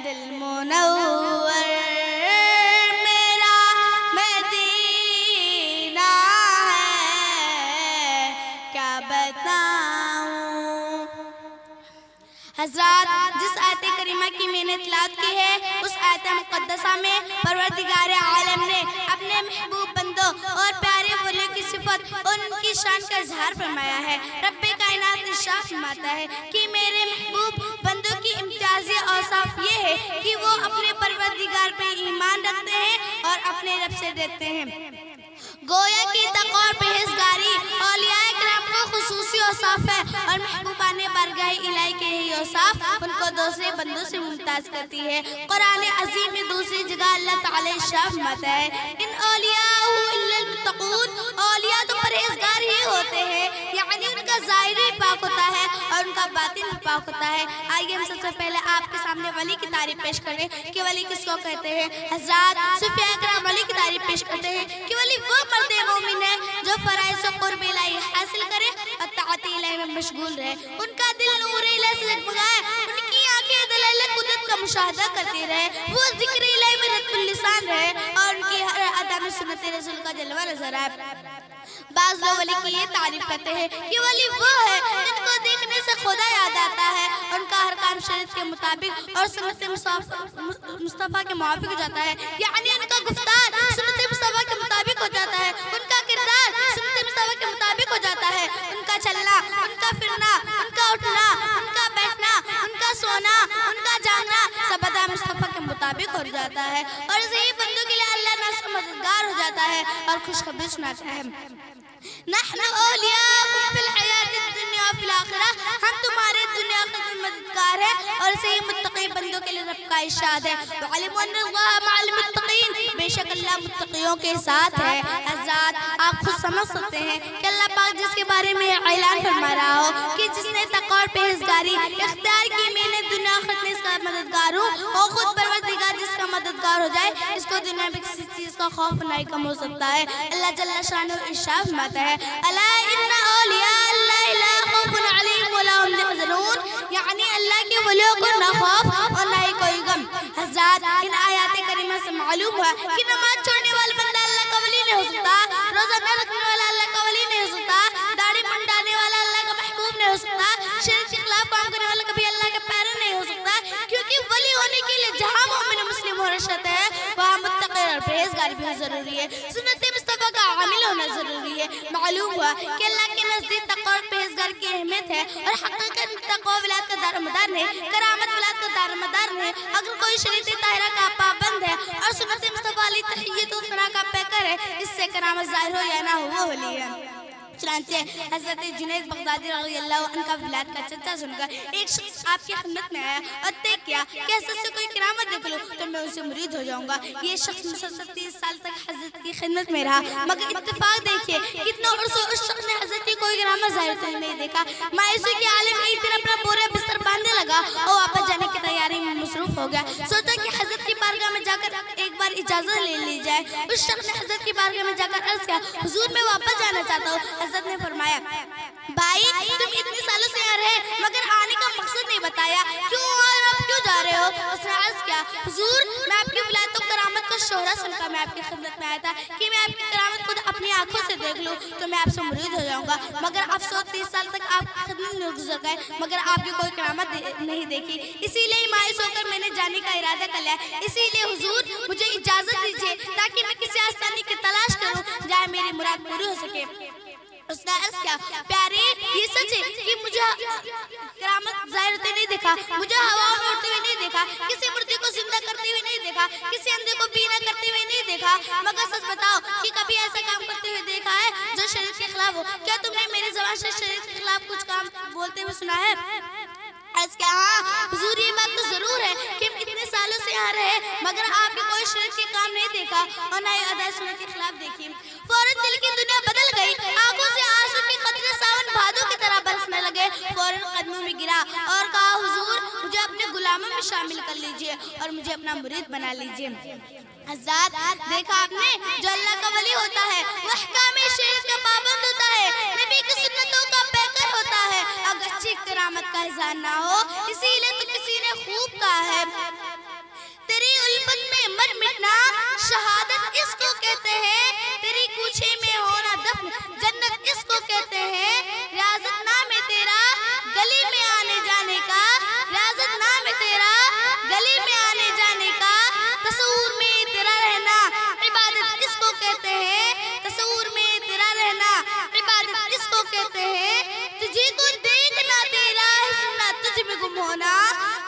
दिल मुनव्वर मेरा मदीना है, क्या बताऊं। हज़रात, जिस आयत करीमा की मैंने तिलावत की है, उस आयत मुक़द्दसा में परवरदिगार आलम ने अपने महबूब बंदों और प्यारे वलियों की सिफत और उनकी शान का इजहार फरमाया है। रब्बे कायनात इरशाद फरमाता है कि मेरे महबूब बंदों की इम्तियाजी औसाफ ये है कि वो अपने परवरदिगार पे ईमान रखते हैं और अपने रब से डरते हैं। गोया की तक़वा और परहेज़गारी औलियाए किराम को खुसूसी औसाफ है और महबूबाने बारगाह इलाही के यही औसाफ उनको दूसरे बंदों से मुमताज करती है। कुरान अज़ीम में दूसरी जगह अल्लाह ताला इरशाद फरमाता है, इन औलियाहु इल्लल मुत्तक़ून, औलिया तो परहेज़गार ही होते हैं, यानी उनका ज़ाहिर ही पाक होता है और उनका बातिन भी पाक होता है। आइए हम सबसे पहले आपके सामने वली की तारीफ पेश करें कि वली किसको कहते हैं। हज़रात, सूफिया किराम वली की तारीफ पेश करते हैं कि वली वो मर्द मोमिन है जो फराइज़ और क़ुर्ब इलाही हासिल करे और ताअत इलाही में मशगूल रहे। उनका दिल नूर इलाही से जगमगाए, उनकी आंखें दलाइल कुदरत का मुशाहदा करती रहे, वो ज़िक्र इलाही में रत्बुल लिसान रहे और उनकी हर अदा में सुन्नत रसूल का जलवा नजर आए। बाज़ लोग वली की ये तारीफ करते हैं कि वली वो है जिनको देखने से खुदा याद आता है, उनका हर काम शरीयत के मुताबिक और सुन्नत मुस्तफ़ा के मुआफ़िक हो जाता है, यानी उनका गुफ्तार सुन्नत मुस्तफ़ा के मुताबिक हो जाता है, उनका किरदार सुन्नत मुस्तफ़ा के मुताबिक हो जाता है, उनका चलना, उनका फिरना, उनका उठना, उनका बैठना, उनका सोना, उनका जागना सब अदा मुस्तफ़ा के मुताबिक हो जाता है और सही बंदों के लिए अल्लाह नासर मददगार हो जाता है और खुशखबरी सुनाता है। नहनु औलियाकुम फिल हयातिद दुनिया व फिल आखिरह, हम तुम्हारे दुनिया के मददगार हैं और सही मुत्तकी बंदों के लिए रब का इरशाद है, वअलिमु अन्नल्लाह मअल मुत्तकीन, बेशक अल्लाह मुत्तकियों के साथ है। हज़रात, आप खुद समझ सकते हैं कि अल्लाह पाक जिसके बारे में ऐलान फरमा रहा हो कि जिसने तक़वा और परहेज़गारी इख्तियार की, मैंने दुनिया आखिरत में इसका मददगार हूँ और खुद परवरदिगार जिसका मददगार हो जाए, इसको दुनिया में किसी चीज़ का खौफ नहीं कम हो सकता है। अल्लाह जल्ल शानुहु इरशाद फरमाता है, अला इन्ना औलिया अल्लाह ला खौफुन अलैहिम व ला हुम यहज़नून, यानी अल्लाह के वलियों को न खौफ और न ही कोई गम। हज़रात, इन आयात करीमा से मालूम हुआ कि नमाज छोड़ने वाला बंदा अल्लाह का वली नहीं हो सकता, रोज़ा न रखने वाला अल्लाह का वली नहीं हो सकता, दाढ़ी मुंडाने वाला अल्लाह का महबूब नहीं हो सकता, शरीयत के खिलाफ काम करने वाला कभी अल्लाह के प्यारे नहीं हो सकता, क्योंकि वली होने के लिए जहाँ मोमिन मुस्लिम होना शर्त है, वहाँ मुत्तकी और परहेज़गार भी जरूरी है, सुन्नत मुस्तफ़ा का आमिल होना जरूरी है। मालूम हुआ कि अल्लाह के नज़दीक तक़वा और परहेज़गार की अहमियत है और हक़ीक़त में तक़वा विलायत का दारोमदार है, करामत विलायत का दारोमदार है। अगर कोई शरीयत ताहिरा का पाबंद है और सुन्नत मुस्तफ़ा अली तहिय्यत व सना का पैकर है, इससे करामत ज़ाहिर हो या ना हो, वो वली है। चुनांचे हज़रत जुनैद बगदादी रज़ियल्लाहु अन्हु का विलायत का चर्चा सुनकर एक शख्स आपकी खिदमत में आया और तय किया कि हज़रत से कोई करामत देख लो तो मैं उनसे मुरीद हो जाऊंगा। ये शख्स मुसलसल 30 साल तक हज़रत की खिदमत में रहा, मगर इत्तेफाक देखिए कितना अर्सा उस शख्स ने हज़रत की कोई करामत ज़ाहिर नहीं देखा। मायूसी के आलिम एक दिन अपना पूरा बिस्तर बांधने लगा और वापस जाने की तैयारी में मसरूफ हो गया। सोचा कि हज़रत की बारगाह में जाकर एक बार इजाज़त ले ली जाए। उस शख्स ने हज़रत की बारगाह में जाकर अर्ज़ किया, हुज़ूर मैं वापस जाना चाहता हूँ। हज़रत ने फरमाया, भाई तुम इतने सालों से यहाँ रहे मगर आने का मकसद नहीं बताया, क्यों और आप क्यों जा रहे हो? उसने अर्ज़ किया, हुज़ूर मैं आपकी विलायत और करामत का शोहरा सुनकर मैं आपकी खिदमत में आया था कि मैं आपकी करामत खुद अपनी आंखों से देख लूँ तो मैं आपसे मुरीद हो जाऊंगा, मगर अफसोस 30 साल तक आप खिदमत में गुजर गए मगर आपकी कोई करामत नहीं देखी, इसीलिए मायूस होकर मैंने जाने का इरादा कर लिया। इसीलिए हुज़ूर मुझे इजाज़त दीजिए ताकि मैं किसी आसानी की तलाश करूँ जहाँ मेरी मुराद पूरी हो सके। उसने अर्ज़ किया, प्यारे ये सच है कि मुझे करामत ज़ाहिर होते नहीं देखा, मुझे हवाओं में उड़ते हुए नहीं देखा, किसी मुर्दे को जिंदा करते हुए नहीं देखा, किसी अंधे को बीना करते हुए नहीं देखा, मगर सच बताओ कि कभी ऐसा काम करते हुए देखा है जो शरीयत के खिलाफ हो? क्या तुमने मेरी ज़बान से शरीयत के खिलाफ कुछ काम बोलते हुए सुना है? क्या हाँ हुजूर ये बात तो जरूर है कि हम इतने सालों से यहाँ रहे मगर आपने कोई शरीयत के काम नहीं देखा और ना ही अदा सुन्नत के खिलाफ देखी। फौरन दिल की दुनिया बदल गई, आंखों से आंसू के कतरे सावन भादों की तरह बरसने लगे। फौरन कदमों में गिरा और कहा, हुजूर मुझे अपने गुलामों में शामिल कर लीजिए और मुझे अपना मुरीद बना लीजिए। हज़रात देखा आपने, जो अल्लाह का वली होता है वह अहकाम शरीयत का पाबंद होता है, नबी की सुन्नतों का पैकर होता है, अगरचे करामत का इज़हार ना हो, इसीलिए तो किसी ने खूब कहा है, तेरी उल्फत में मर मिटना शहादत इसको कहते हैं, तेरी कूछे में होना दफन जन्नत इसको कहते हैं। रियाज़त नाम है तेरा गली में आने जाने का, रियाज़त नाम है तेरा गली में आने जाने का, तस्वूर में तेरा रहना इबादत इसको कहते हैं, तस्वूर में तेरा रहना इबादत इसको कहते हैं। तुझे को देखना तेरा है सुनना तुझ में गुम होना,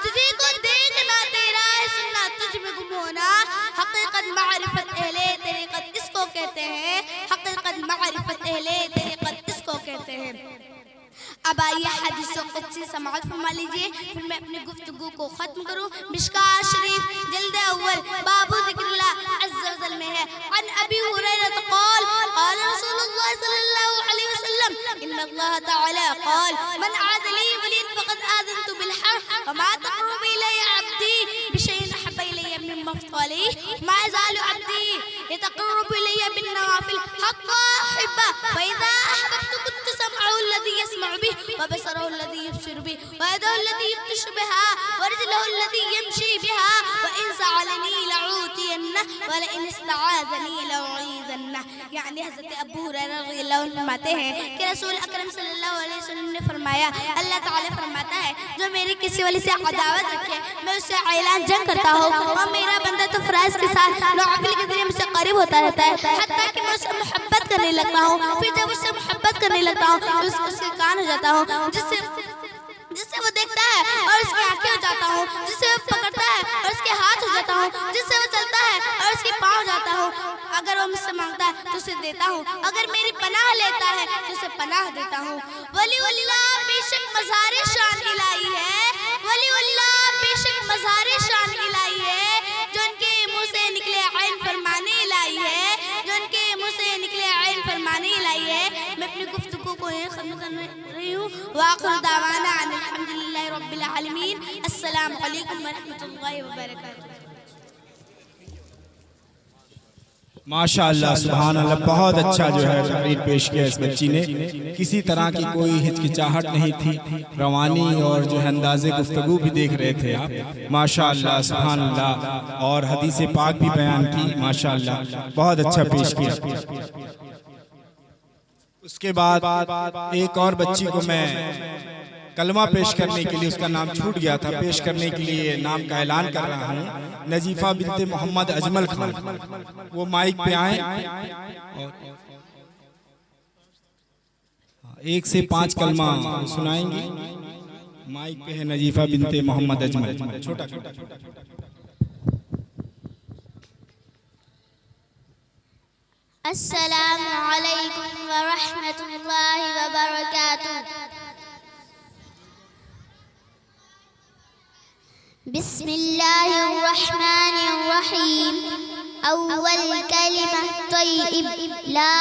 तुझे को देखना तेरा है सुनना तुझ में गुम होना। हकीकत मारिफत अहले तरीक़त इसको कहते हैं, हकीकत मारिफत अहले तरीक़त इसको कहते हैं। अब आइए हदीस क़ुदसी समाअत फरमा लीजिए, फिर मैं अपनी गुफ्तगू को ख़त्म करूँ। मिशकात शरीफ जल्द अव्वल बाबु ज़िक्रिल्लाह अज़्ज़ा वजल में है, अन अबी हुरैरा क़ाल क़ाल रसूलुल्लाह सल्लल्लाहु अलैहि वसल्लम इन्नल्लाह तआला क़ाल मन आदा ली वलिय्यन फ़क़द आज़नतु बिल हर्ब वमा तक़र्रब इलैया अब्दी बिशैइन अहब्ब इलैया मिम्मा अफ़्तरैतु मा यज़ालु अब्दी यतक़र्रबु इलैया बिन नवाफ़िल हत्ता अहिब्बा फ़इज़ा अहबब्तु कुन्तु समअहु अल्लज़ी यस्मअु बिही वबसरहु अल्लज़ी युबसिरु बिही वयदहु अल्लती यब्तिशु बिहा वरजलहु अल्लती यमशी बिहा वइन सअलनी लअूतियन्नहु वलइन इस्तआज़नी लअऊइज़न्नहु। यानी हज़रत अबू हुरैरा रज़ियल्लाहु अन्हु फरमाते हैं कि रसूल अकरम सल्लल्लाहु अलैहि वसल्लम ने फरमाया, अल्लाह ताला फरमाता है जो मेरी किसी वली से अदावत रखे मैं उससे ऐलान जंग करता हूँ, और मेरा बंदा तो फ़राइज़ के साथ नवाफिल के ज़रिए मुझसे करीब होता रहता है, हत्ता कि मैं उससे मोहब्बत करने लगता हूँ। फिर जब उससे मोहब्बत करने लगता हूँ तो उसके कान हो जाता हूँ, जिससे वो देखता है और उसकी आंखें हो जाता हूँ, जिससे वो पकड़ता है और उसके हाथ हो जाता हूँ, जिससे वो चलता है और उसके पाँव हो जाता हूँ। अगर वो मुझसे मांगता है तो उसे देता हूँ, अगर मेरी पनाह लेता है तो उसे पनाह देता हूँ। वलीउल्लाह बेशक मज़ारे शान इलाही है, वलीउल्लाह बेशक मज़ारे शान इलाही है, जो उनके मुँह से निकले ऐन फरमाने इलाही है, जो उनके मुँह से निकले ऐन फरमाने इलाही है। मैं अपनी गुफ्तगू को यहीं ख़त्म कर रही हूँ। वाखिर दावाना अल्हम्दुलिल्लाहि रब्बिल आलमीन। अस्सलामु अलैकुम व रहमतुल्लाहि व बरकातुहू। माशाअल्लाह सुभान अल्लाह, बहुत अच्छा जो है तकरीर पेश किया इस बच्ची ने, किसी तरह की कोई हिचकिचाहट नहीं थी, रवानी और जो है अंदाज़े गुफ्तगू भी देख रहे थे आप, माशाअल्लाह सुभान अल्लाह, और हदीस पाक भी बयान की, माशाअल्लाह बहुत अच्छा पेश किया। उसके बाद एक और बच्ची को मैं कलमा पेश करने के लिए, उसका नाम छूट गया था, पेश करने के लिए नाम का ऐलान कर रहा हूँ, नजीफा बिनते मोहम्मद अजमल खान। वो माइक पे आए और 1 से 5 कलमा सुनाएंगी। माइक पे है नजीफा बिनते मोहम्मद अजमल। छोटा अस्सलामु अलैकुम व रहमतुल्लाहि व बरकातुहू। बिस्मिल्लाहिर रहमानिर रहीम। अव्वल कलिमा तय्यब ला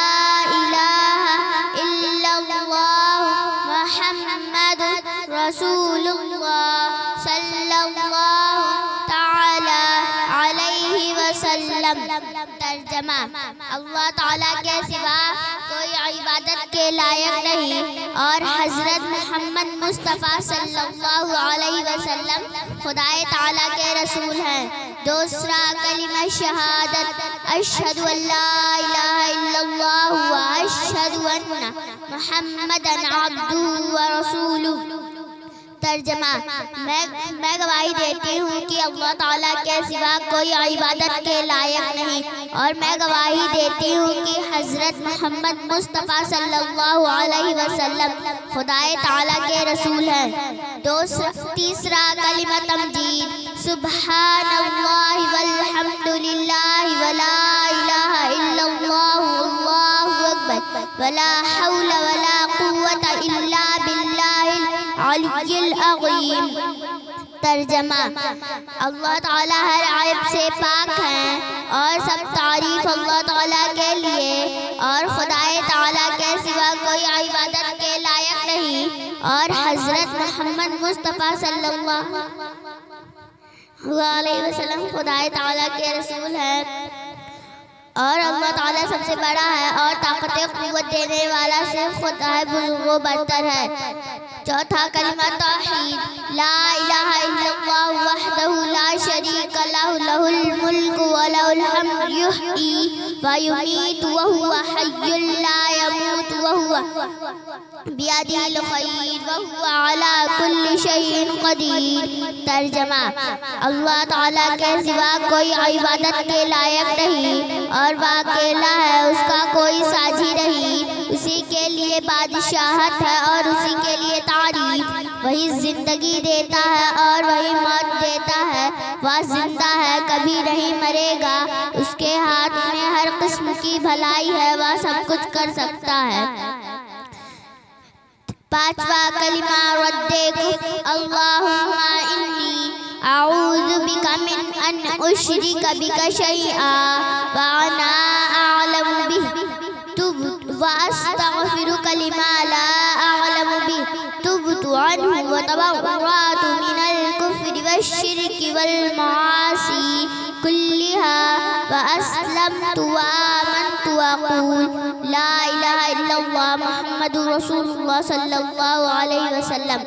इलाहा इल्लल्लाह मुहम्मदुर रसूलुल्लाह सल्लल्लाहु तआला अलैहि वसल्लम। तर्जमा, अल्लाह ताला के सिवा कोई इबादत के लायक नहीं और हज़रत मोहम्मद मुस्तफ़ा सल्लल्लाहु अलैहि वसल्लम खुदाए ताला के रसूल हैं। दूसरा कलिमा शहादत, अशहदु अल्ला इलाहा इल्लल्लाह व अशहदु अन्ना मुहम्मदन अब्दुहु व रसूलुहु। तर्जमा, मैं गवाही देती हूँ कि अल्लाह ताला के सिवा कोई इबादत के लायक नहीं, और मैं गवाही देती हूँ कि हज़रत मोहम्मद मुस्तफ़ा सल्लल्लाहु अलैहि वसल्लम खुदाए ताला के रसूल हैं। तीसरा कलिमा तमजीद, सुब्हानल्लाहि वल्हम्दुलिल्लाहि वला इलाहा इल्लल्लाहु अल्लाहु अकबर वला हौला वला कुव्वता इल्ला बिल्लाहिल अलिय्यिल अज़ीम। तर्जमा, अल्लाह ताला हर ऐब से पाक हैं और सब तारीफ अल्लाह ताला के लिए, और खुदाए ताला के सिवा कोई इबादत के लायक नहीं, और हज़रत मोहम्मद मुस्तफ़ा सल्लल्लाहु अलैहि वसल्लम खुदाए ताला के रसूल हैं। और अल्लाह ताला सबसे बड़ा है और ताकत क़ुव्वत देने वाला सिर्फ खुदा बुज़ुर्ग बरतर है। चौथा कलिमा तौहीद, ला इलाहा इल्लल्लाह वहदहु ला शरीका लहु लहुल मुल्कु व लहुल हम्दु युहयी व युमीतु व हुवा हय्युन ला यमूतु व हुवा बियदिहिल खैर व हुवा अला कुल्लि शैइन कदीर। तर्जमा, अल्लाह ताला के सिवा कोई इबादत के लायक नहीं और वह अकेला है, उसका कोई साझी नहीं, उसी के लिए बादशाहत है और उसी के लिए तारीफ। वही जिंदगी देता है और वही मौत देता है, वह जिंदा है कभी नहीं मरेगा, उसके हाथ में हर किस्म की भलाई है, वह सब कुछ कर सकता है। पांचवा कलिमा रद्दे कुफ्र, अल्लाहुम्मा इन्नी अऊज़ु बिका मिन अन उश्रिका बिका शैआ व अना अअलमु बिही तुब्तु व अस्तगफिरुका लिमा ला अअलमु बिही तुब्तु अन्हु व तबर्रअतु मिनल कुफ्रि वश्शिर्कि वल मआसी कुल्लिहा व अस्लमतु व आमनतु व अक़ूलु ला इलाहा इल्लल्लाह मुहम्मदुर रसूलुल्लाह सल्लल्लाहु अलैहि वसल्लम।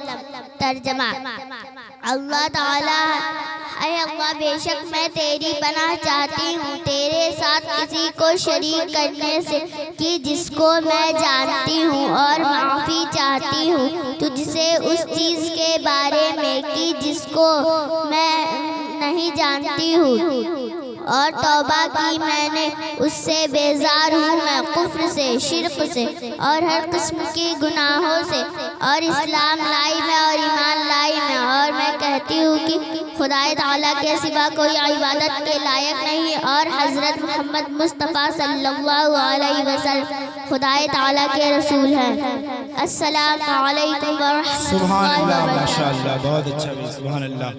तर्जमा, अल्लाह ताला, ऐ अल्लाह, बेशक मैं तेरी पनाह चाहती हूँ तेरे साथ किसी को शरीक करने से कि जिसको मैं जानती हूँ, और माफ़ी चाहती हूँ तुझसे उस चीज़ के बारे में कि जिसको मैं नहीं जानती हूँ, और तौबा की मैंने उससे बेजार हूँ, मैं कुफ्र से, शिरक से और हर किस्म के गुनाहों से, और इस्लाम लाई मैं और ईमान लाई मैं, और मैं कहती हूँ कि खुदाए ताला के सिवा कोई इबादत के लायक नहीं, और हज़रत मोहम्मद मुस्तफ़ा सल्लल्लाहु अलैहि वसल्लम खुदाए ताला के रसूल हैं। अस्सलामु अलैकुम व रहमतुल्लाहि व बरकातुहू। माशाअल्लाह, बहुत अच्छा भी, सुभान अल्लाह,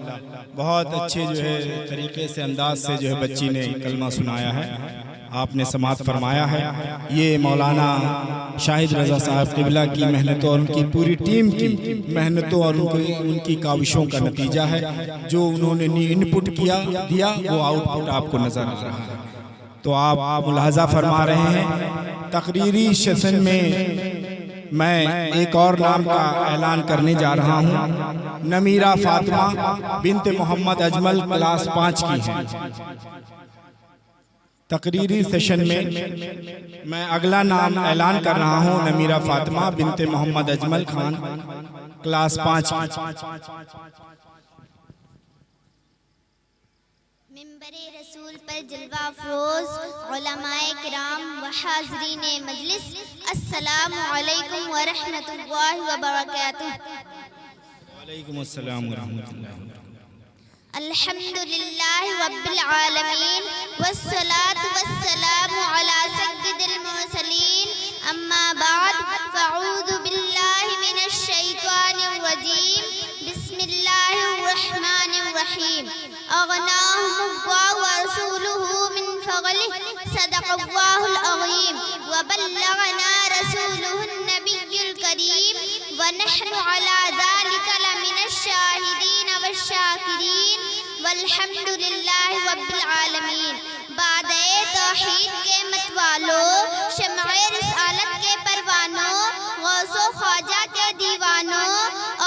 बहुत अच्छे जो है तरीके से, अंदाज से जो है बच्ची ने कलमा सुनाया है, आपने समात फरमाया है। ये मौलाना शाहिद रज़ा साहब क़िबला की मेहनतों और उनकी पूरी टीम की मेहनतों और उनकी काविशों का नतीजा है। जो उन्होंने इनपुट दिया वो आउटपुट आपको नज़र आ रहा है। तो आप मुलाहजा फरमा रहे हैं। तकरीरी सेशन में मैं एक और नाम का ऐलान करने जा रहा हूँ। नमीरा फातिमा बिन्त मोहम्मद अजमल क्लास 5 की है। तकरीरी सेशन में मैं अगला नाम ऐलान कर रहा हूँ। नमीरा फातिमा बिन्त मोहम्मद अजमल खान क्लास 5 मिंबरे रसूल पर जलवा अफरोज उलमाए किराम व हाज़रीन मजलिस, अस्सलामु अलैकुम व रहमतुल्लाहि व बरकातुहू। वालेकुम अस्सलाम व रहमतुल्लाहि। अल्हम्दुलिल्लाहि रब्बिल आलमीन वस्सलातु वस्सलामु अला सय्यिदिल मुरसलीन, अम्मा बाद फ़अऊज़ु बिल्लाहि मिनश शैतानिर रजीम, बिस्मिल्लाहिर रहमानिर रहीम। अग़नाहुमुल्लाहु व रसूलुहु मिन फ़ज़लिहि, सदक़ल्लाहुल अज़ीम व बल्लगना रसूलुहुन नबियुल करीम व नहनु अला ज़ालिका लमिनश शाहिदीन वश्शाकिरीन वल्हम्दुलिल्लाहि रब्बिल आलमीन। बादे तौहीद के मतवालों, शम्अए रिसालत के परवानों, गौसो ख्वाजा के दीवानों,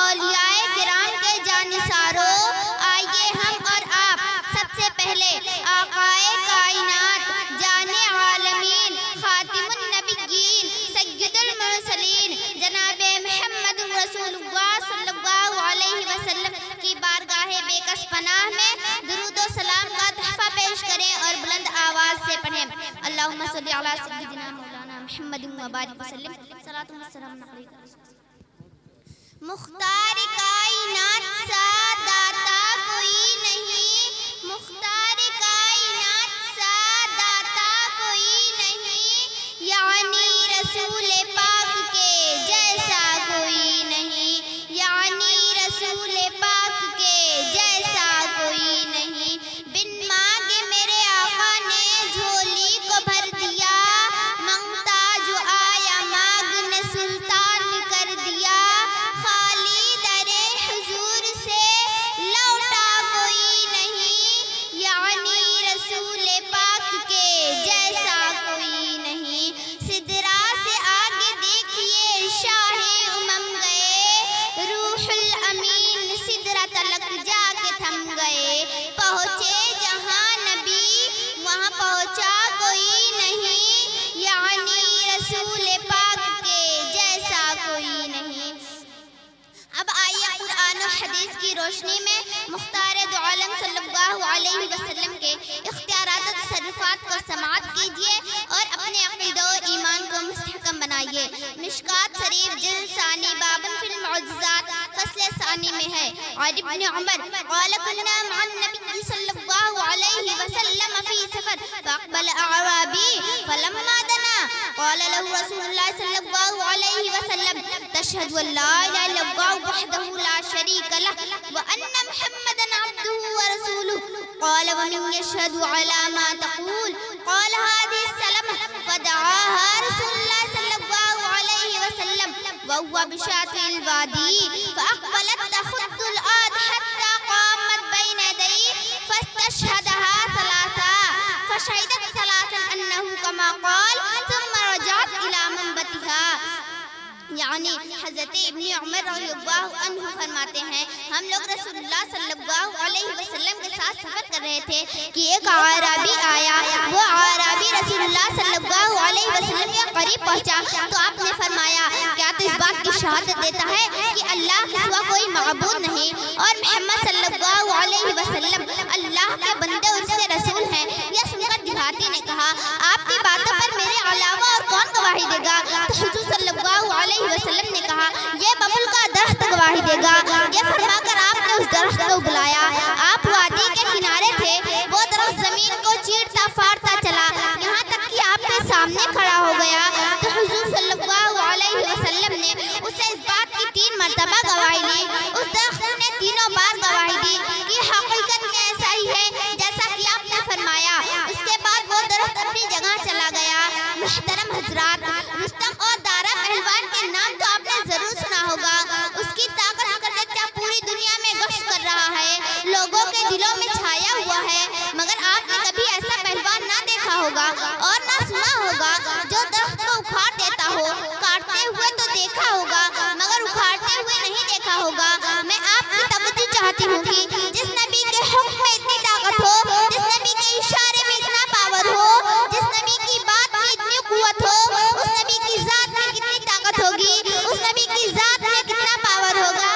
औलियाए किराम के जानिसारों, आइए हम और आप सबसे पहले आकाए कायनात, जाने आलमीन, खातिमुन नबिय्यीन, सय्यिदुल मुरसलीन, जनाबे मुहम्मद रसूलुल्लाह सल्लल्लाहु अलैहि वसल्लम की बारगाहे बेकस पनाह में दुरूद व सलाम का तोहफा पेश करें और बुलंद आवाज से पढ़ें। अल्लाहुम्मा सल्लि अला सय्यिदिना मौलाना मुहम्मदिन व बारिक वसल्लिम। सलातु व सलाम अलैका। मुख्तार कायनात सा दाता कोई नहीं, मुख्तार कायनात सा दाता कोई नहीं, यानी रसूल पाक के जैसा कोई नहीं, यानी रसूल पाक के जैसा कोई नहीं। बिन मांगे मेरे आका ने झोली को भर दिया, मांगता जो आया मांगने सुल्तान कर दिया। खाली दरे हुजूर से सल्लल्लाहु अलैहि वसल्लम के इख्तियारात और तसर्रुफात को समाअत कीजिए और अपने अक़ीदा और ईमान को मुस्तहकम बनाइए। मिशकात शरीफ जिल्द सानी बाबन फिल मुअज्जज़ात फ़स्ल सानी में है। और इब्न उमर क़ाल कुन्ना मअन नबी सल्लल्लाहु अलैहि वसल्लम फ़ी सफ़र फ़अक़बल अअराबी फ़लम्मा दना क़ाल लहु रसूलुल्लाह सल्लल्लाहु अलैहि वसल्लम तशहदु अल्ला इलाहा इल्लल्लाह वहदहु ला शरीक लहु व अन्ना मुहम्मदन अब्दुहु व रसूलुहु क़ाल व मन यशहदु अला मा तक़ूल क़ाल हादिहि सलमा फदआहा रसूलुल्लाह सल्लल्लाहु अलैहि वसल्लम व हुवा बिशातिल वादी फ़अक़बलत तख़ुद्दुल आद हत्ता क़ामत बैन यदैहि फस्तशहदहा सलासा फशहिदत सलासन अन्नहु कमा क़ाल सुम्मा रजअत इला मनबतिहा। यानी हज़रत इब्न उमर रज़ियल्लाहु अन्हु फरमाते हैं, हम लोग रसूलुल्लाह सल्लल्लाहु अलैहि वसल्लम के साथ सफ़र कर रहे थे कि एक आराबी आया। वो आराबी रसूलुल्लाह सल्लल्लाहु अलैहि वसल्लम के करीब पहुंचा तो आपने फरमाया, क्या तो इस बात की शहादत देता है कि अल्लाह के सिवा कोई माबूद नहीं और मोहम्मद सल्लल्लाहु अलैहि वसल्लम अल्लाह के बंदे और उसके रसूल हैं। यह सुनकर देहाती ने कहा, आपकी बातों पर मेरे अलावा और कौन गवाही देगा? तो हुजूर सल्लल्लाहु अलैहि वसल्लम ने कहा, ये बबुल का दरख्त गवाही देगा। ये फरमाकर आपने उस दरख्त को बुलाया। आप वादी के किनारे थे। वो दरख्त जमीन को चीरता फाड़ता चला, यहाँ तक कि आपके सामने खड़ा हो गया। तो हुजूर सल्लल्लाहु अलैहि वसल्लम ने उसे इस बात की 3 मरतबा गवाही दी। उस दरख्त ने तीनों बार गवाही दी कि हकीकत में ऐसा ही है जैसा कि आपने फरमाया। उसके बाद वो दरख्त अपनी जगह चला गया। मुहतरम हजरात, रुस्तम और दारा पहलवान के नाम तो आपने जरूर सुना होगा। उसकी ताकत का चर्चा पूरी दुनिया में गश्त कर रहा है, लोगों के दिलों में छाया हुआ है। मगर आपने कभी ऐसा पहलवान ना देखा होगा और ना सुना होगा जो दरख्त को उखाड़ देता हो। काटते हुए तो देखा होगा मगर उखाड़ते हुए नहीं देखा होगा। मैं आपकी तवज्जो चाहती हूँ कि जिस नबी के हुक्म में इतनी ताकत हो, जिस नबी के इशारे में इतना पावर हो, जिस नबी की बात में इतनी कुव्वत हो, उस नबी की जात में कितनी ताकत होगी, उस नबी की जात में कितना पावर होगा।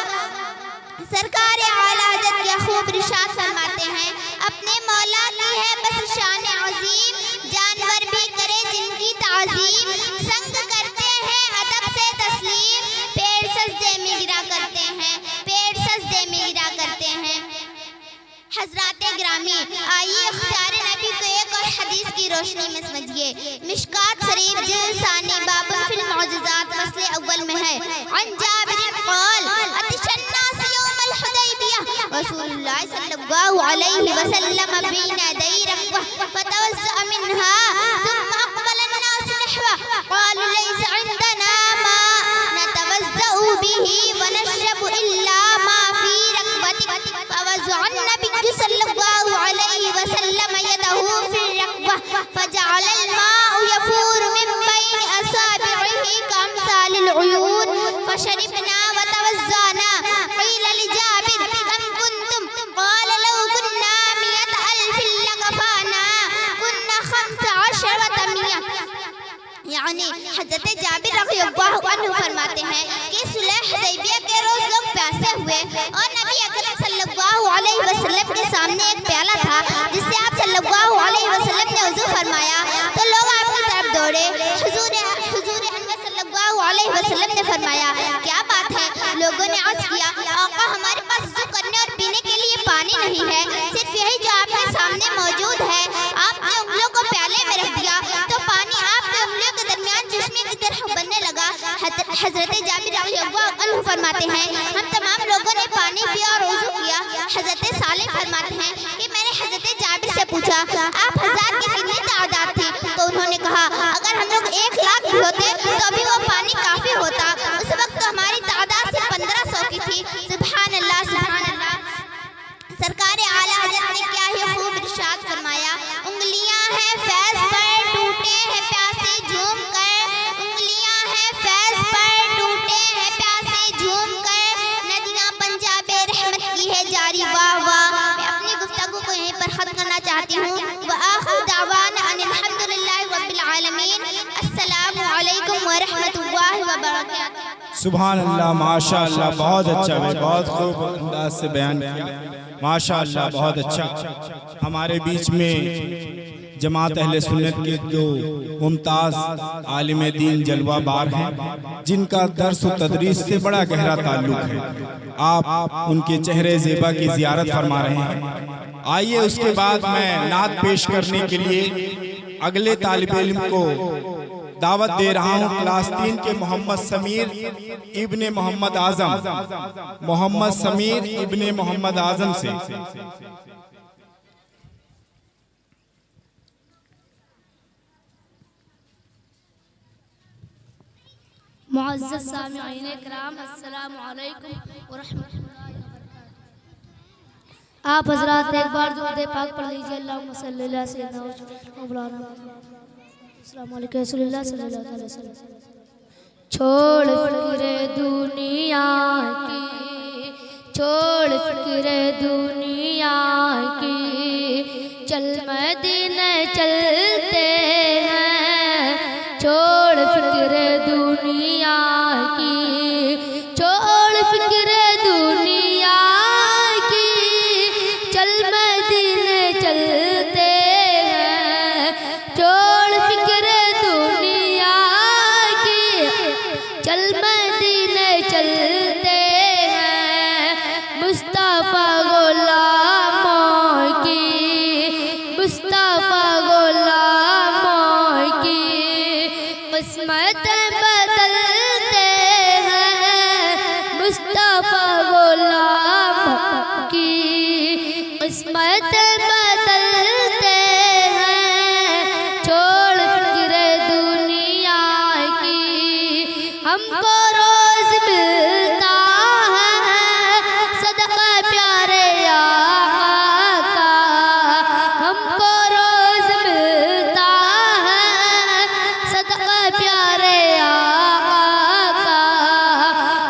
सरकार आला हज़रत क्या खूब इरशाद फरमाते हैं, अपने मौला की है बस शान अज़ीम, जानवर भी करे जिनकी ताज़ीम, संग करते हैं अदब से तस्लीम, पैर सजदे में गिरा करते हैं, पैर सजदे में गिरा करते हैं। हज़रात गिरामी, आइए इख्तियार नबी को एक और हदीस की रोशनी में समझिए। मिशकात शरीफ जिल्द सानी बाबुन फिल मुअज्जज़ात फ़स्ल अव्वल में है। अन जाबिर क़ाल अतिशन नास यौमल हुदैबिया रसूलुल्लाह सल्लल्लाहु अलैहि वसल्लम बैन यदै रकबा फतवज़्ज़अ मिनहा सुम्मा अक़बल अन्नास नहवा क़ालू लैसा इंदना मा नतवज़्ज़अ बिही व नशरबु इल्ला मा फ़ी रकबतिक फवज़अ अन्नबी सल्लल्लाहु अलैहि वसल्लम यदहु फ़ी रकबा फजअल अल-माउ यफूरु मिन बैन असाबि'ihi कमसालिल उयून फशरिबना व तवज़्ज़अना क़ील लिजाबिर कम कुंतुम क़ाल लौ कुन्ना मियत अल्फिन लगफ़ाना कुन्ना 15 मिया। यानी हज़रत जाबिर रज़ियल्लाहु अन्हु फरमाते हैं कि सुलह हुदैबिया के रोज लोग प्यासे हुए और नबी अकरम सल्लल्लाहु अलैहि वसल्लम के सामने एक प्याला था जिससे आप सल्लल्लाहु अलैहि वसल्लम ने वज़ू फरमाया तो लोग आपकी तरफ दौड़े। हुजूर अनवर सल्लल्लाहु अलैहि वसल्लम ने फरमाया, क्या बात है? लोगों ने अर्ज़ किया, आका हमारे पास वज़ू करने और पीने के लिए पानी नहीं है, सिर्फ यही जो आपके सामने मौजूद है। आपने उंगलियों को प्याले में रख दिया तो पानी आपके उंगलियों के दरमियान चश्मे की तरह बनने लगा। हज़रत जाबिर रज़ियल्लाहु अन्हु फरमाते हैं, हम तमाम लोगों ने पानी पिया और वज़ू किया। हज़रत सालिम फरमाते हैं कि मैंने हज़रत जाबिर से पूछा, आप 1000 की कितनी तादाद थी? तो उन्होंने कहा, अगर हम लोग 1 लाख भी होते तो अभी वो पानी काफ़ी होता। उस वक्त तो हमारी तादाद सिर्फ 1500 की थी। सुभान अल्लाह, सुभान अल्लाह। सरकार आला हज़रत ने क्या ही खूब इरशाद फरमाया, उंगलियां हैं फैज़ पर टूटे हैं प्यासे झूम कर, उंगलियां हैं फैज़ पर टूटे हैं प्यासे झूम कर, नदियां पंजाबे रहमत की है जारी। वाह वाह। मैं अपनी गुफ्तगू को यहीं पर ख़त्म करना चाहती हूँ। व आखिर दावाना अनिल हम्दुलिल्लाहि रब्बिल आलमीन। अस्सलामु अलैकुम व रहमतुल्लाहि व बरकातुहू। सुभान अल्लाह, माशा अल्लाह, बहुत अच्छा, बहुत खूब अंदाज से बयान किया। माशाअल्लाह, बहुत अच्छा। हमारे बीच में जमात अहले सुन्नत के जो मुमताज़ आलिम दीन जलवा बार हैं, जिनका दर्स व तदरीस से बड़ा गहरा ताल्लुक है, आप उनके चेहरे ज़ेबा की ज़ियारत फरमा रहे हैं। आइए उसके बाद मैं नात पेश करने के लिए अगले तालिब इल्म को दावत दे रहा हूँ। क्लास 3 के मोहम्मद समीर इब्ने मोहम्मद आजम, मोहम्मद समीर इब्ने मोहम्मद आजम से। मुअज़्ज़ज़ सामिईन इकराम, अस्सलामु अलैकुम व रहमतुल्लाहि व बरकातुहू। आप हज़रात एक बार दुरूद पाक पढ़ लीजिए। अल्लाहुम्मा सल्लि अला सय्यिदिना मौलाना अस्सलामु अलैकुम रसूलुल्लाह सल्लल्लाहु अलैहि वसल्लम। छोड़ फिक्रे दुनिया की, छोड़ फिक्रे दुनिया की, चल मदीने चलते हैं। छोड़ फिक्रे दुनिया की, छोड़ फिक्रे दुनिया की, चल मदीने चलते हैं। छोड़ फिक्रे दुनिया की, चल मदीने चलते हैं। मुस्तफ़ा गुलामों की, मुस्तफ़ा गुलामों की किस्मत बदलते हैं। मुस्तफ़ा गुलामों की किस्मत बदलते हैं। छोड़ फिक्रे दुनिया की, हमको रोज़ मिलता है सदका प्यारे आका का। हमको रोज़ मिलता है सदका प्यारे आका का।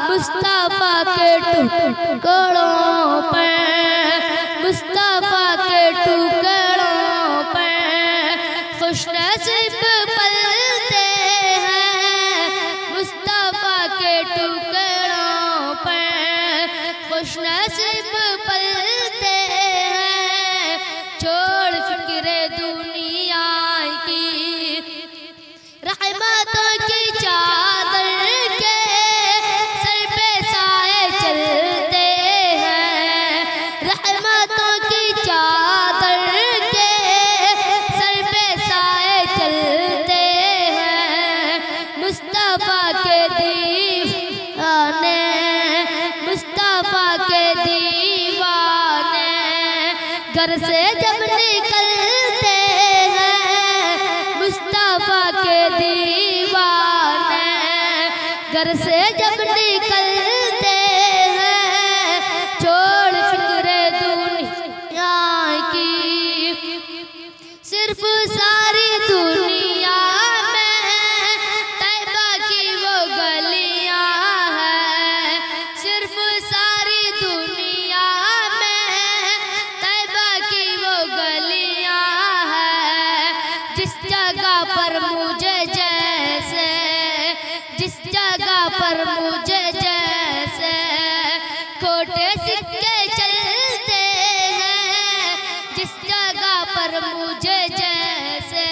मुस्तफ़ा के टुकड़ों पर, मुस्तफ़ा के टुकड़ों पर खुशनसीब पलते हैं। मुस्तफ़ा के टुकड़ों पर खुशनसीब पलते हैं। छोड़ फिक्रे दुनिया की, रहमतों की चादर के सर पे साए चलते हैं। रहमतों की चादर के सर पे साए चलते हैं। मुस्तफ़ा के दीवाने, मुस्तफ़ा के दीवाने घर से जब निकलते हैं। मुस्तफ़ा के दीवाने घर से जब निकलते हैं। छोड़ फिक्रे दुनिया की, सिर्फ सारी दुनिया में तैबा की वो गलियां हैं। सिर्फ सारी दुनिया में तैबा की वो गलियां हैं। जिस जगह पर मुझे जैसे, जिस जगह पर मुझे जैसे खोटे सिक्के चलते हैं। जिस जगह पर मुझे जैसे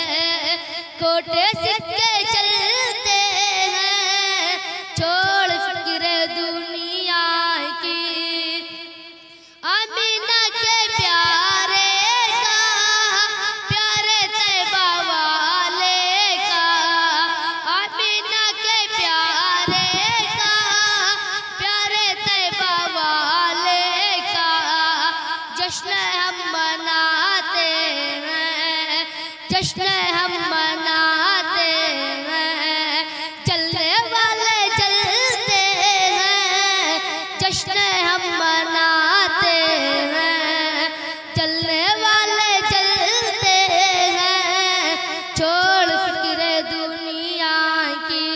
खोटे सिक्के चलते हैं। छोड़ फिक्रे दुनिया की, आमीना के प्यारे का, प्यारे तैबा वाले का। आमीना के प्यारे का, प्यारे तैबा वाले का जश्न हम मनाते हैं। जश्न हम मनाते हैं। चलने वाले चलते हैं। जश्न हम मनाते हैं। चलने वाले चलते हैं। छोड़ फिक्रे दुनिया की।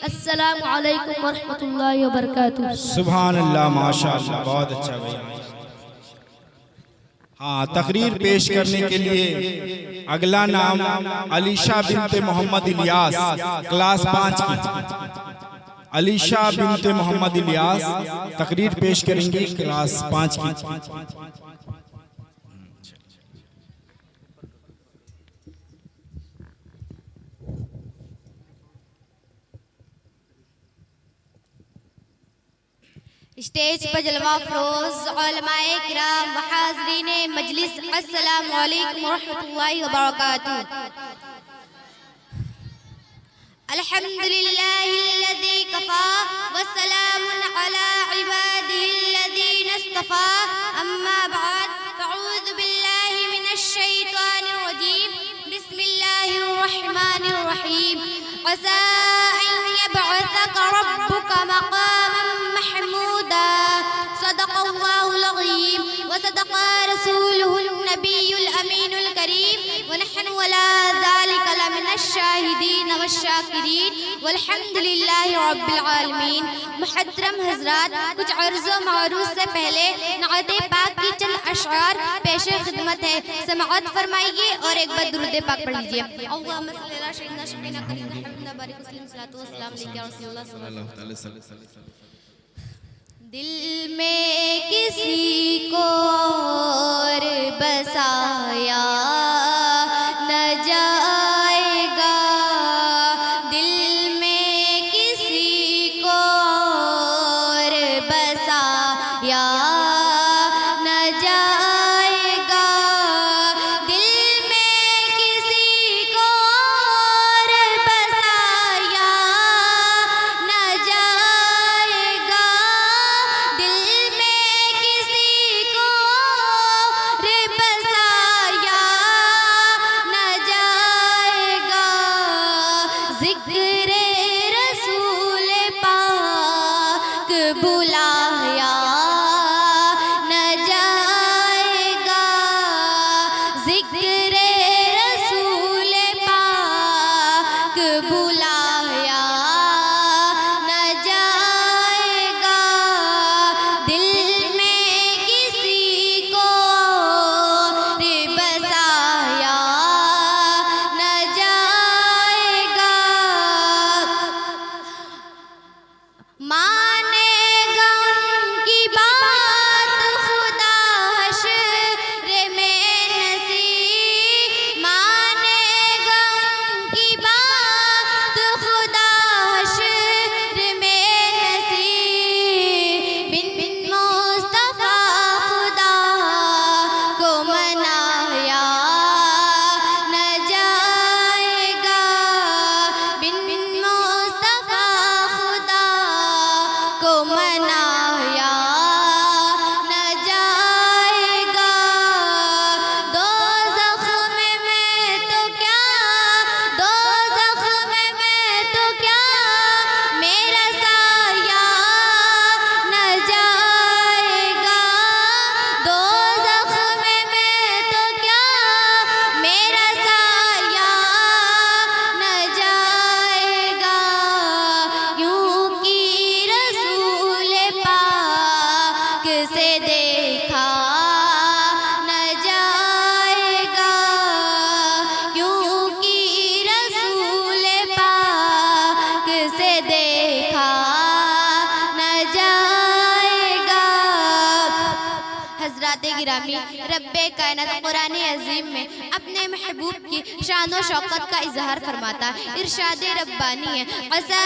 अस्सलामु अलैकुम व रहमतुल्लाहि व बरकातुहू। सुभान अल्लाह, माशाअल्लाह, बहुत अच्छा भैया। हाँ, तकरीर पेश करने के लिए अगला नाम अलीशा बिनते मोहम्मद इलियास, क्लास 5 की। अलीशा बिनते मोहम्मद इलियास तकरीर पेश करेंगी क्लास 5 की। स्टेज पर जलवा फरोज उलमाए किराम व हाज़रीन मजलिस, अस्सलामु अलैकुम व रहमतुल्लाहि व बरकातुहू। अल्हम्दुलिल्लाहिल्लज़ी कफ़ा व सलामुन अला इबादिहिल्लज़ीना इस्तफ़ा, अम्मा बअद, फ़अऊज़ु बिल्लाहि मिनश शैतानिर रजीम, बिस्मिल्लाहिर रहमानिर रहीम। असा अन यबअसक रब्बुक मक़ामन महमूदा, सदक़ल्लाहुल अज़ीम व सदक़ रसूलुहुन नबियुल अमीनुल करीम व नहनु अला ज़ालिका लमिनश शाहिदीन व शाकिरीन वल्हम्दुलिल्लाहि रब्बिल आलमीन। मुहतरम हज़रात, कुछ अर्ज़ व मारूज़ से पहले नाअत पाक की चंद अशआर पेश खिदमत है, समाअत फरमाइए और एक बार दुरूद पाक पढ़ लीजिए। अल्लाहुम्मा सल्लि अला सय्यिदना शफीना करीना मुहम्मद बारिक वसल्लम सल्लल्लाहु अलैहि वसल्लम। दिल में किसी को और बसाया न जाएगा, दिल में किसी को और बसाया न जाएगा, दिल में किसी को और बसाया न जाएगा, दिल में किसी को और बसाया न जाएगा, ज़िक्र रसूल पाक बुलाया न जाएगा, ज़िक्र रसूल पाक बुलाया न जाएगा, दिल में किसी को और बसाया न जाएगा। मानेगा उनकी बात खुदा हश्र में नसीब, मानेगा उनकी बात खुदा हश्र में नसीब, बिन बिन मुस्तफा खुदा को मनाया न जाएगा, बिन बिन मुस्तफा खुदा को मनाया न जाएगा, दोज़ख में मैं तो क्या, दोज़ख में मैं तो क्या, मेरा साया न जाएगा, दोज़ख में मैं तो क्या, मेरा साया न जाएगा, क्योंकि रसूल पाक से देखा न जाएगा, क्योंकि रसूल पाक से देखा न जाएगा। हज़रात गिरामी, रब्बे कायनात कुरान अज़ीम में अपने महबूब की शान व शौकत का इजहार फरमाता है। इरशाद रब्बानी है, असा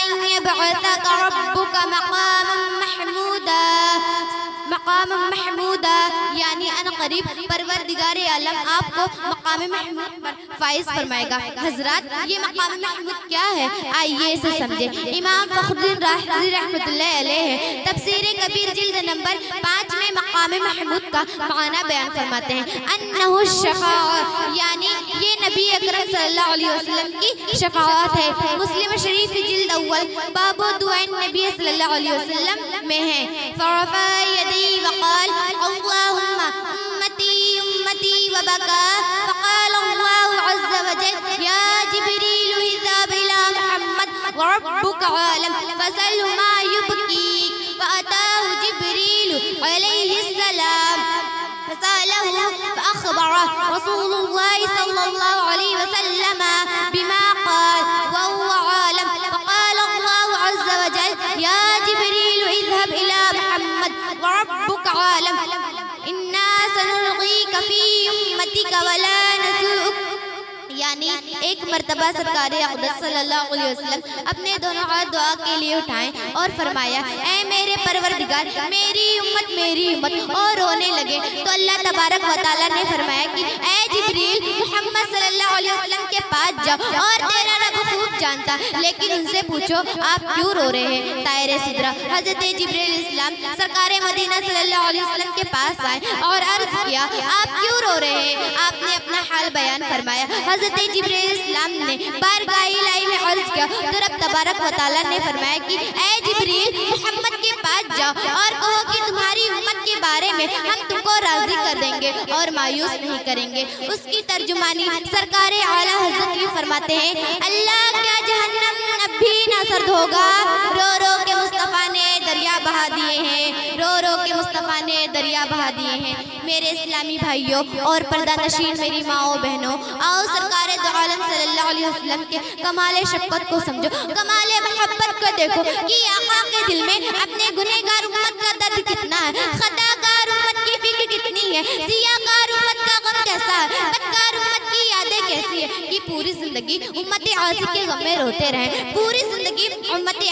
अन यबअसक रब्बुक मक़ामन महमूदा, मक़ाम महमूदा यानी अन करीब परवरदिगार आलम आपको मक़ाम महमूद पर फाइज फरमाएगा। हज़रात, ये मक़ाम महमूद क्या है, आइए इसे समझे। इमाम फ़खरुद्दीन राज़ी रहमतुल्लाह अलैह तफ़सीर कबीर जिल्द नंबर 5 में मक़ाम महमूद का माना बयान फरमाते हैं। अन्नहु शफ़ाअत, यानी ये नबी अकरम सल्लल्लाहु अलैहि वसल्लम की शफ़ाअत है। मुस्लिम शरीफ जिल्द अव्वल बाबो दुआए नबी सल्लल्लाहु अलैहि वसल्लम में है। फ़रफ़ा यदी वक़ाल अल्लाहुम्मा उम्मती उम्मती व बका, फ़क़ाल अल्लाहु अज़्ज़ व जल या जिब्रील इज़हब इला मुहम्मद व रब्बुक आलम फ़सअल्हु मा युबकीक, फ़अताहु जिब्रील अलैहिस्सलाम फ़सअलहु फ़अख़बरहु रसूलुल्लाह सल्लल्लाहु अलैहि वसल्लम बिमा क़ाल व हुवा आलम, फ़क़ाल अल्लाहु अज़्ज़ व यानी एक मर्तबा सरकार अक़दस सल्लल्लाहु अलैहि वसल्लम अपने दोनों हाथ दुआ के लिए उठाएं और फरमाया, ऐ मेरे परवरदिगार, मेरी उम्मत, और रोने लगे। तो अल्लाह तबारक व तआला ने फरमाया कि ऐ जिब्रील, मोहम्मद सल्लल्लाहु अलैहि वसल्लम के पास जाओ और तेरा रब खूब जानता, लेकिन उनसे पूछो आप क्यों रो रहे हैं। तायरे सिदरा हजरत जिब्रील इस्लाम सरकार मदीना सल्लल्लाहु अलैहि वसल्लम के पास आए और अर्ज किया, आप क्यों रो रहे हैं। आपने अपना हाल बयान फरमाया। हजरत जिब्रील इस्लाम ने बारगाह इलाही में अर्ज किया तो रब तबारक व तआला ने फरमाया कि ऐ जिब्रील, मोहम्मद के पास जाओ और कहो कि तुम्हारी उम्मत के बारे में हम तुमको राजी कर देंगे और मायूस नहीं करेंगे। उसकी तर्जुमानी सरकार आला हजरत ये फरमाते हैं, अल्लाह क्या जहन्नम अब भी ना सर्द होगा। रो रो के मुस्तफ़ा ने दरिया बहा दिए हैं, रो रो के मुस्तफ़ा ने दरिया बहा दिए हैं। मेरे इस्लामी भाइयों और पर्दा नशीन मेरी माओ बहनों, आओ सरकार दो आलम सल्लल्लाहु अलैहि वसल्लम के कमाले शफ़क़त को समझो, कमाले मोहब्बत को देखो कि आका के दिल में अपने गुनहगार उम्मत का दर्द कितना है, खताकार उम्मत की फिक्र कितनी है, सियाकार उम्मत का गम कैसा है, बदकार उम्मत की यादें कैसी है कि पूरी जिंदगी उम्मत आसिक के गम में रोते रहें, पूरी जिंदगी उम्मत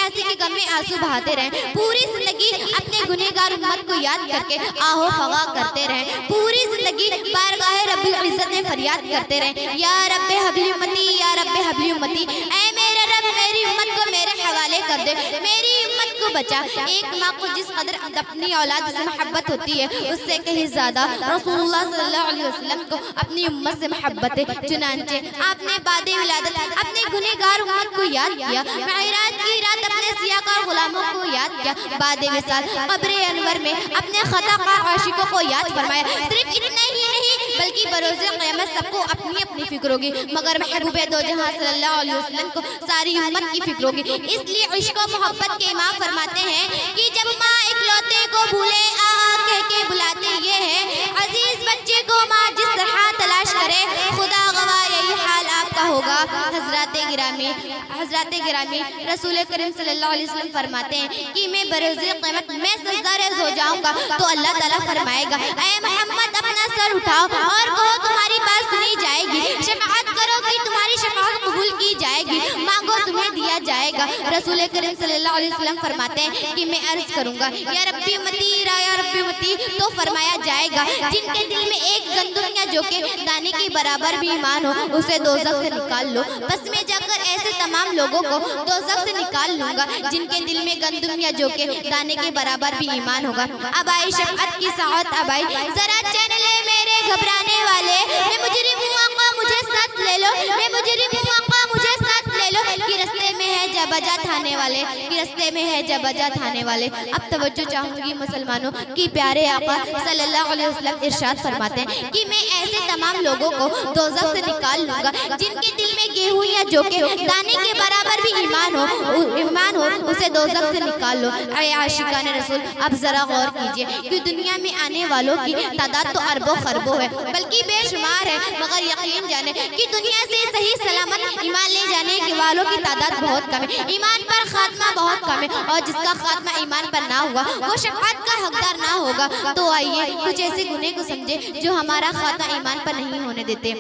आसिक के गम में आंसू बहाते रहें, पूरी जिंदगी अपने गुनहगार उम्मत को याद करके आहो फगा करते रहें, पूरी जिंदगी बारगाह रब्बुल इज्जत में फरियाद करते रहें, या रब्बे हबली उम्मती, या रब्बे हबली उम्मती, ऐ मेरा रब मेरी उम्मत को मेरे हवाले कर दे, मेरी उम्मत को बचा। एक माँ को जिस कदर अपनी औलाद से मोहब्बत होती है उससे कहीं ज्यादा रसूलुल्लाह सल्लल्लाहु अलैहि वसल्लम को अपनी उम्मत से मोहब्बत है। चुनांचे आपने बादे विलादत अपने गुनहगार उम्मत को याद किया, मेराज की रात अपने सियाकार गुलामों को याद किया, बादे विसाल कब्र अनवर में अपने खताकार आशिकों को याद फरमाया। सिर्फ इतना ही नहीं बल्कि बरोज़े क़यामत सबको अपनी अपनी फिक्र होगी, मगर महबूब दो जहां सल्लल्लाहु अलैहि वसल्लम को सारी उम्मत की फिक्र होगी। इसलिए इश्क व मोहब्बत के इमाम फरमाते हैं कि जब माँ इकलौते को भूले कह के बुलाते ये है, अजीज बच्चे को माँ जिस तरह तलाश करे, खुदा गवाह यही हाल आपका होगा। हज़रात गिरामी रसूल करीम सल्लल्लाहु अलैहि वसल्लम फरमाते हैं कि मैं बरोज़े क़यामत में सजदारेज़ हो जाऊंगा तो अल्लाह ताला फरमाएगा, ऐ मोहम्मद अपना सर उठाओ और कहो तुम्हारी बात सुनी जाएगी, शफ़ाअत करो कि तुम्हारी शफ़ाअत कबूल की जाएगी, मांगो तुम्हें दिया जाएगा। रसूल करीम सल्लल्लाहु अलैहि वसल्लम फरमाते हैं कि मैं अर्ज़ करूंगा, या रब्बी उम्मती, या रब्बी उम्मती, तो फरमाया जाएगा जिनके दिल में एक गंदम या जो के दाने के बराबर भी ईमान हो उसे दोज़ख से निकाल लो। बस मैं जाकर ऐसे तमाम लोगों को दोज़ख से निकाल लूंगा जिनके दिल में गंदम या जो के दाने के बराबर भी ईमान होगा। अब आई शफ़क़त की साअत, अब आई जरा चैन ले मेरे घबराने वाले, मैं मुजरिम हूँ आका मुझे साथ ले लो, मैं मुजरिम हूँ आका मुझे साथ ले लो, कि रस्ते में है जबजा थाने वाले, कि रस्ते में है जबजा थाने वाले। अब तवज्जो चाहूंगी मुसलमानों की प्यारे आका सल्लल्लाहु अलैहि वसल्लम इरशाद फरमाते हैं कि मैं ऐसे तमाम लोगों को दोज़ख से निकाल लूंगा जिनके दिल में गेहूं या जौ के दाने के बराबर भी ईमान हो उसे दोज़ख से निकाल लो। ऐ आशिकान रसूल, अब जरा गौर कीजिए कि दुनिया में आने वालों की तादाद तो अरबों खरबों है, बल्कि बेशुमार है, मगर यकीन जाने कि दुनिया से सही सलामत ईमान ले जाने के वालों की तादाद बहुत कम है, ईमान पर खात्मा बहुत कम है, और जिसका खात्मा ईमान पर ना हुआ वो शफ़ाअत का हकदार ना होगा। तो आइए कुछ ऐसे गुने को समझे जो हमारा खात्मा ईमान पर नहीं होने देते।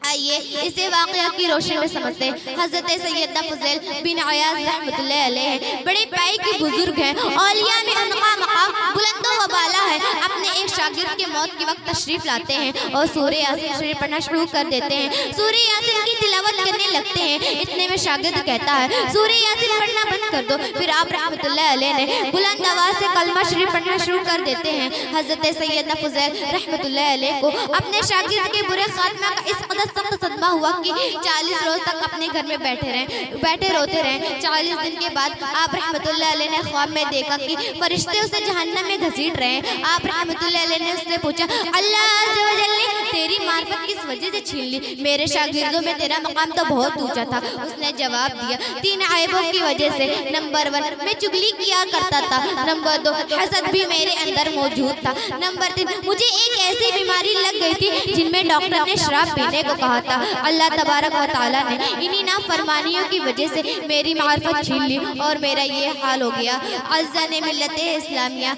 आइए इसे वाक़या की रोशनी में समझते हैं। हज़रत सैयदना फ़ुज़ैल बिन अयाज़ रहमतुल्लाह अलैह बड़े पाई के बुजुर्ग हैं, औलिया में उनका मकाम बुलंद व बाला है। अपने एक शागिर्द के मौत के वक्त तशरीफ लाते हैं और सूरह यासीन शरीफ पढ़ना शुरू कर देते हैं। सूरह यासीन की तिलावत करने लगते हैं, इतने में शागिर्द कहता है सूरह यासीन पढ़ना बंद कर दो। फिर आप रहमतुल्लाह अलैह ने बुलंद आवाज़ से कलमा शरीफ पढ़ना शुरू कर देते हैं। हज़रत सैयदना फ़ुज़ैल रहमतुल्लाह अलैह को अपने शागिर्द के बुरे खात्मा का इस कदर सख्त सदमा हुआ कि 40 रोज तक अपने घर में बैठे रोते रहे। 40 दिन के बाद आप रहमतुल्लाह अलैह ने ख्वाब में देखा कि फरिश्ते उसे जहन्नम में घसीट रहे हैं। आप रहमतुल्लाह अलैह ने उससे पूछा, अल्लाह अज़्ज़ व जल ने तेरी मार्फत किस वजह से छीन ली? मेरे शागिर्दों में तेरा मकाम तो बहुत ऊंचा था। उसने जवाब दिया, 3 आयबों की वजह से। नंबर 1 मैं चुगली किया करता था, नंबर 2 हसद भी मेरे अंदर मौजूद था, नंबर 3 मुझे एक ऐसी बीमारी लग गई थी जिनमें डॉक्टर ने शराब पीने को कहा था। अल्लाह तबारक व तआला ने इन्हीं नाफरमानियों की वजह से मेरी मार्फत छीन ली और मेरा ये हाल हो गया। अज़्ज़ा ने मिल्लत इस्लामिया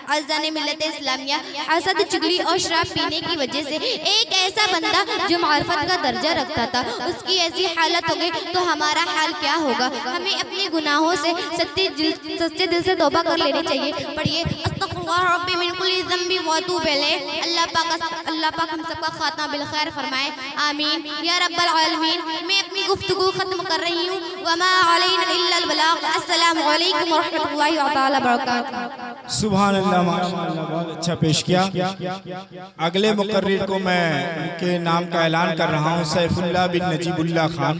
अज़ान मिल्लत इस्लामिया हसद, चुगली और शराब पीने की वजह से एक ऐसा बंदा जो मार्फत का दर्जा रखता था उसकी ऐसी हालत हो गई तो हमारा हाल क्या होगा। हमें अपने गुनाहों से सच्चे दिल से तौबा कर लेनी चाहिए। पढ़िए अस्तगफिरुल्लाह रब्बी मिन कुल्ली ज़ंबी व अतूबु इलैह। अल्लाह पाक हम सबका खात्मा बिल खैर फरमाए, आमीन या रब्बल आलमीन। मैं अपनी गुफ्तगू खत्म कर रही हूँ। वमा अलैना इल्लल बलाग। अस्सलामु अलैकुम व रहमतुल्लाहि व तआला बरकातहू। सुभान अल्लाह, माशाअल्लाह, बहुत अच्छा पेश किया। अगले मुकर्रिर को मैं उनके नाम का ऐलान कर रहा हूँ। सैफुल्लाह बिन नजीबुल्लाह खान,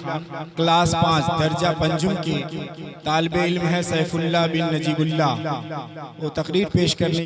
क्लास 5 दर्जा पंजुम के तालिबे इल्म है। सैफुल्लाह बिन नजीबुल्लाह वो तकरीर पेश करने